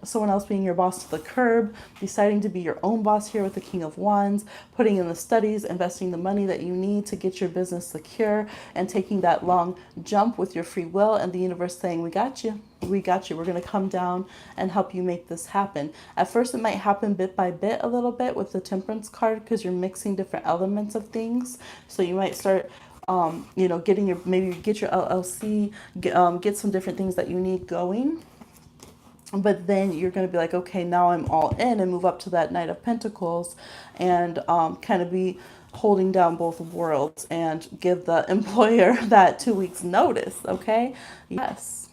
someone else being your boss to the curb, deciding to be your own boss here with the King of Wands, putting in the studies, investing the money that you need to get your business secure, and taking that long jump with your free will, and the universe saying, we got you. We got you. We're going to come down and help you make this happen. At first, it might happen bit by bit a little bit with the Temperance card because you're mixing different elements of things. So you might start getting maybe get your LLC, get some different things that you need going. But then you're going to be like, okay, now I'm all in, and move up to that Knight of Pentacles and kind of be holding down both worlds and give the employer that 2 weeks notice. Okay. Yes.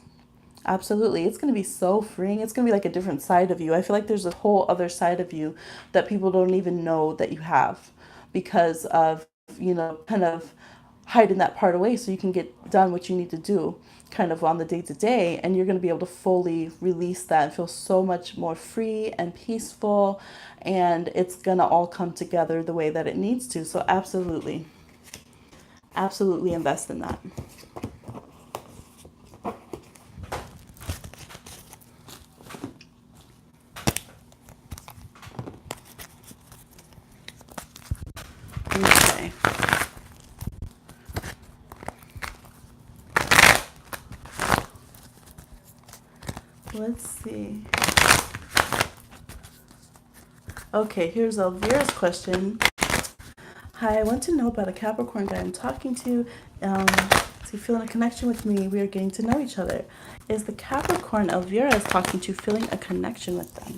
Absolutely. It's going to be so freeing. It's going to be like a different side of you. I feel like there's a whole other side of you that people don't even know that you have because of, kind of hiding that part away so you can get done what you need to do kind of on the day to day. And you're going to be able to fully release that and feel so much more free and peaceful. And it's going to all come together the way that it needs to. So absolutely, absolutely invest in that. Okay. Let's see. Okay, here's Elvira's question. Hi, I want to know about a Capricorn guy I'm talking to. Is he feeling a connection with me? We are getting to know each other. Is the Capricorn Elvira is talking to feeling a connection with them?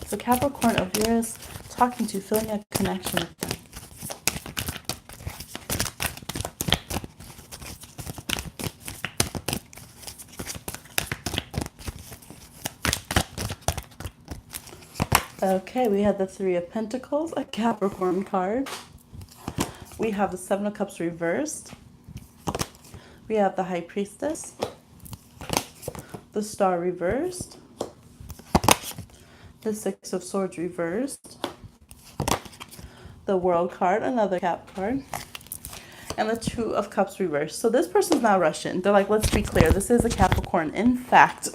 So Capricorn Elvira is talking to feeling a connection with them. Okay, we have the Three of Pentacles, a Capricorn card. We have the Seven of Cups reversed. We have the High Priestess, the Star reversed, the Six of Swords reversed, the World card, another Cap card, and the Two of Cups reversed. So this person's not Russian. They're like, let's be clear, this is a Capricorn. In fact,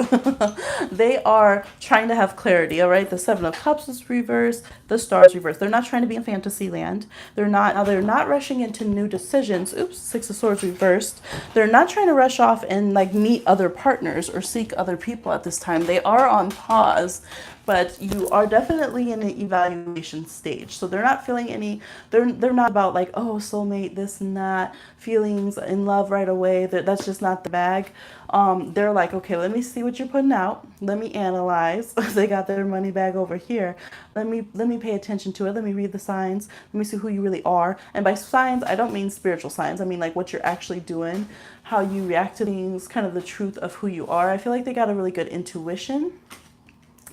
they are trying to have clarity, all right? The Seven of Cups is reversed, the Star is reversed. They're not trying to be in fantasy land. They're not rushing into new decisions. Oops, Six of Swords reversed. They're not trying to rush off and like meet other partners or seek other people at this time. They are on pause, but you are definitely in an evaluation stage. So they're not feeling any, they're not about like, oh, soulmate, this and that, feelings in love right away. That's just not the bag. They're like, okay, let me see what you're putting out. Let me analyze. They got their money bag over here. Let me pay attention to it. Let me read the signs. Let me see who you really are. And by signs, I don't mean spiritual signs. I mean like what you're actually doing, how you react to things, kind of the truth of who you are. I feel like they got a really good intuition.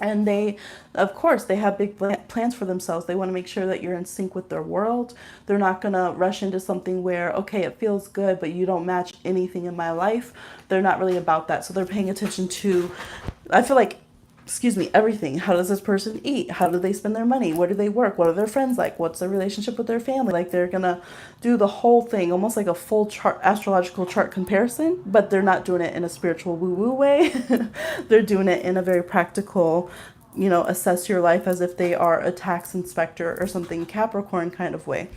And they, of course, they have big plans for themselves. They want to make sure that you're in sync with their world. They're not going to rush into something where, okay, it feels good, but you don't match anything in my life. They're not really about that. So they're paying attention to, I feel like, everything. How does this person eat? How do they spend their money? Where do they work? What are their friends like? What's their relationship with their family? Like they're going to do the whole thing, almost like a full chart, astrological chart comparison, but they're not doing it in a spiritual woo-woo way. They're doing it in a very practical, assess your life as if they are a tax inspector or something Capricorn kind of way.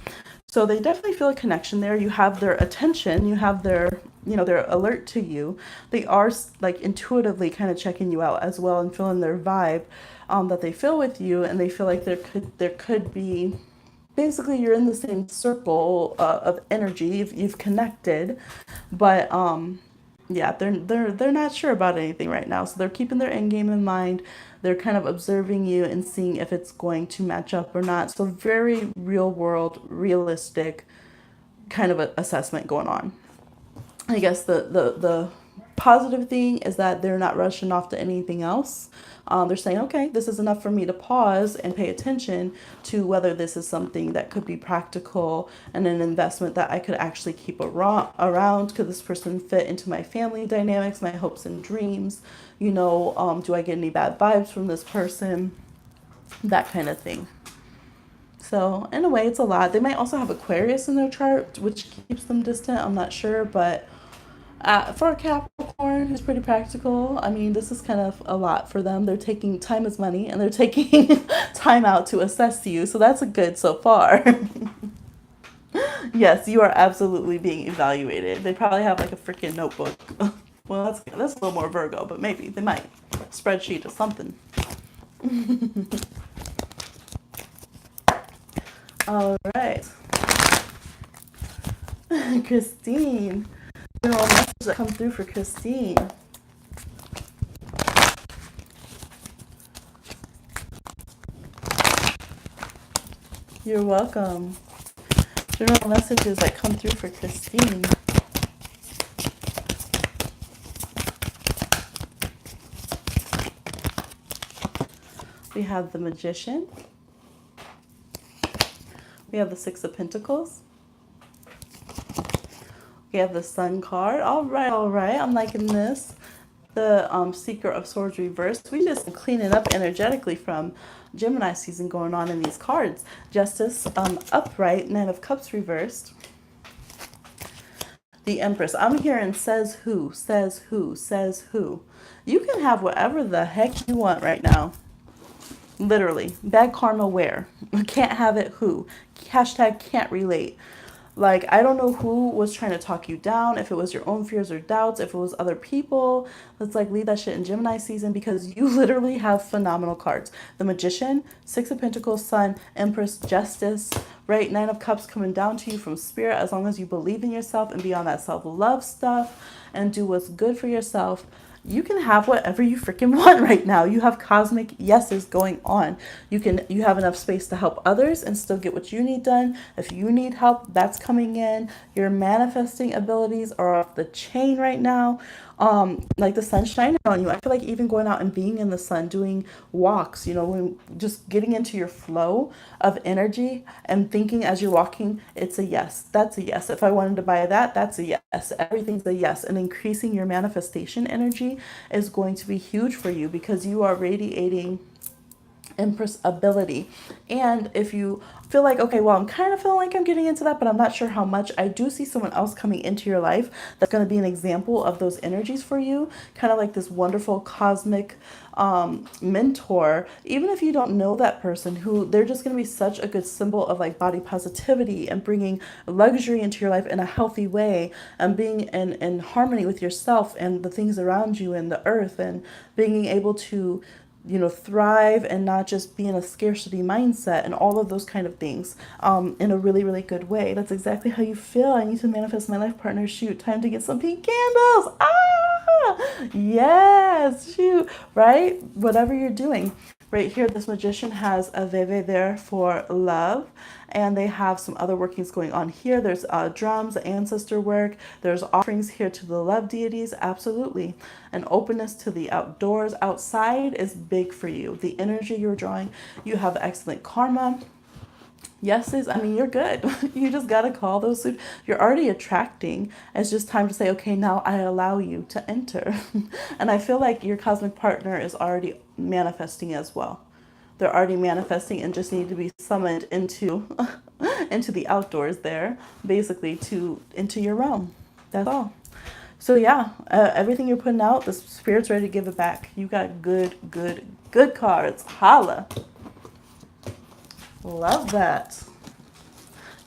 So they definitely feel a connection there. You have their attention, you have their alert to you. They are like intuitively kind of checking you out as well and feeling their vibe that they feel with you, and they feel like there could be, basically you're in the same circle of energy. You've connected, but yeah, they're not sure about anything right now, so they're keeping their end game in mind. They're kind of observing you and seeing if it's going to match up or not. So very real world, realistic kind of assessment going on. I guess the positive thing is that they're not rushing off to anything else. They're saying, okay, this is enough for me to pause and pay attention to whether this is something that could be practical and an investment that I could actually keep around. Could this person fit into my family dynamics, my hopes and dreams? Do I get any bad vibes from this person? That kind of thing. So in a way, it's a lot. They might also have Aquarius in their chart, which keeps them distant. I'm not sure, but for a Capricorn who's pretty practical, I mean, this is kind of a lot for them. They're taking time as money, and they're taking time out to assess you. So that's a good so far. Yes, you are absolutely being evaluated. They probably have like a freaking notebook. Well, that's a little more Virgo, but maybe they might spreadsheet or something. All right, Christine. General message that come through for Christine. You're welcome. General messages that come through for Christine. We have the Magician. We have the Six of Pentacles. We have the Sun card. All right, all right. I'm liking this. The Seeker of Swords reversed. We just cleaning up energetically from Gemini season going on in these cards. Justice upright. Nine of Cups reversed. The Empress. I'm hearing says who, says who, says who. You can have whatever the heck you want right now. Literally. Bad karma where? Can't have it who. Hashtag can't relate. Like, I don't know who was trying to talk you down, if it was your own fears or doubts, if it was other people. Let's like leave that shit in Gemini season, because you literally have phenomenal cards. The Magician, Six of Pentacles, Sun, Empress, Justice, right? Nine of Cups coming down to you from Spirit. As long as you believe in yourself and be on that self-love stuff and do what's good for yourself, you can have whatever you freaking want right now. You have cosmic yeses going on. You have enough space to help others and still get what you need done. If you need help, that's coming in. Your manifesting abilities are off the chain right now. Like the sun shining on you. I feel like even going out and being in the sun, doing walks, when just getting into your flow of energy and thinking as you're walking, it's a yes. That's a yes. If I wanted to buy that, that's a yes. Everything's a yes. And increasing your manifestation energy is going to be huge for you, because you are radiating Empress ability. And if you feel like, okay, well, I'm kind of feeling like I'm getting into that, but I'm not sure how much, I do see someone else coming into your life that's going to be an example of those energies for you, kind of like this wonderful cosmic mentor. Even if you don't know that person, who they're just going to be such a good symbol of like body positivity and bringing luxury into your life in a healthy way, and being in harmony with yourself and the things around you and the earth, and being able to thrive and not just be in a scarcity mindset and all of those kind of things in a really, really good way. That's exactly how you feel. I need to manifest my life partner. Shoot, time to get some pink candles. Yes, shoot, right? Whatever you're doing. Right here, this Magician has a Veve there for love, and they have some other workings going on here. There's drums, ancestor work. There's offerings here to the love deities. Absolutely. An openness to the outdoors. Outside is big for you. The energy you're drawing, you have excellent karma. Yeses, I mean, you're good. You just got to call those suit. You're already attracting. It's just time to say, okay, now I allow you to enter. And I feel like your cosmic partner is already manifesting as well. They're already manifesting and just need to be summoned into into the outdoors there, basically into your realm. That's all. So yeah, everything you're putting out, the spirit's ready to give it back. You got good good cards. Holla. Love that.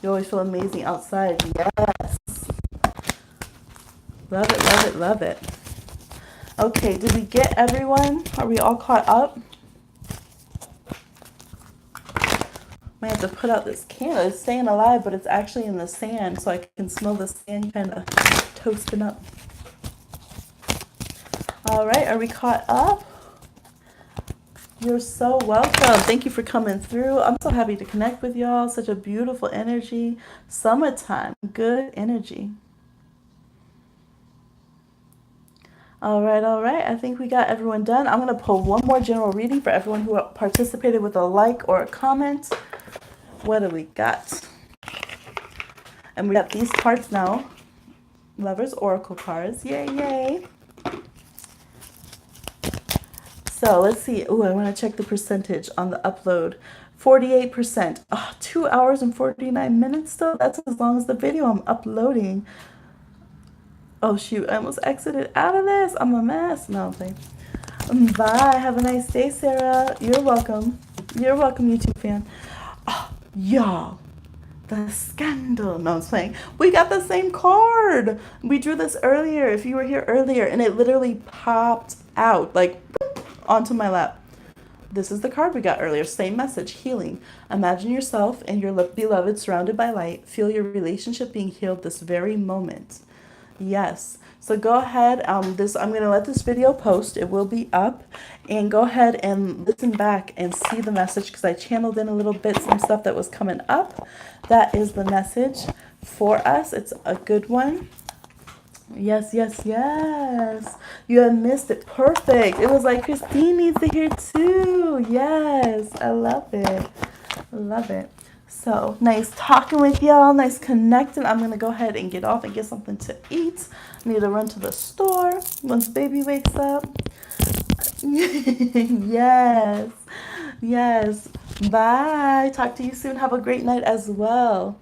You always feel amazing outside. Yes. Love it, love it, love it. Okay, did we get everyone? Are we all caught up? Might have to put out this candle. It's staying alive, but it's actually in the sand, so I can smell the sand kind of toasting up. All right, are we caught up? You're so welcome. Thank you for coming through. I'm so happy to connect with y'all. Such a beautiful energy. Summertime, good energy. All right, all right. I think we got everyone done. I'm going to pull one more general reading for everyone who participated with a like or a comment. What do we got? And we got these cards now. Lovers Oracle cards. Yay, yay. So let's see. Oh, I want to check the percentage on the upload. 48%. Oh, 2 hours and 49 minutes still? That's as long as the video I'm uploading. Oh, shoot. I almost exited out of this. I'm a mess. No, I'm saying. Bye. Have a nice day, Sarah. You're welcome. You're welcome, YouTube fan. Oh, y'all. The scandal. No, I'm playing. We got the same card. We drew this earlier. If you were here earlier, and it literally popped out like onto my lap. This is the card we got earlier. Same message. Healing. Imagine yourself and your beloved surrounded by light. Feel your relationship being healed this very moment. Yes. So go ahead. I'm going to let this video post. It will be up. And go ahead and listen back and see the message because I channeled in a little bit some stuff that was coming up. That is the message for us. It's a good one. Yes, yes, yes. You have missed it. Perfect. It was like Christine needs to hear too. Yes. I love it. Love it. So nice talking with y'all. Nice connecting. I'm going to go ahead and get off and get something to eat. I need to run to the store once baby wakes up. Yes. Yes. Bye. Talk to you soon. Have a great night as well.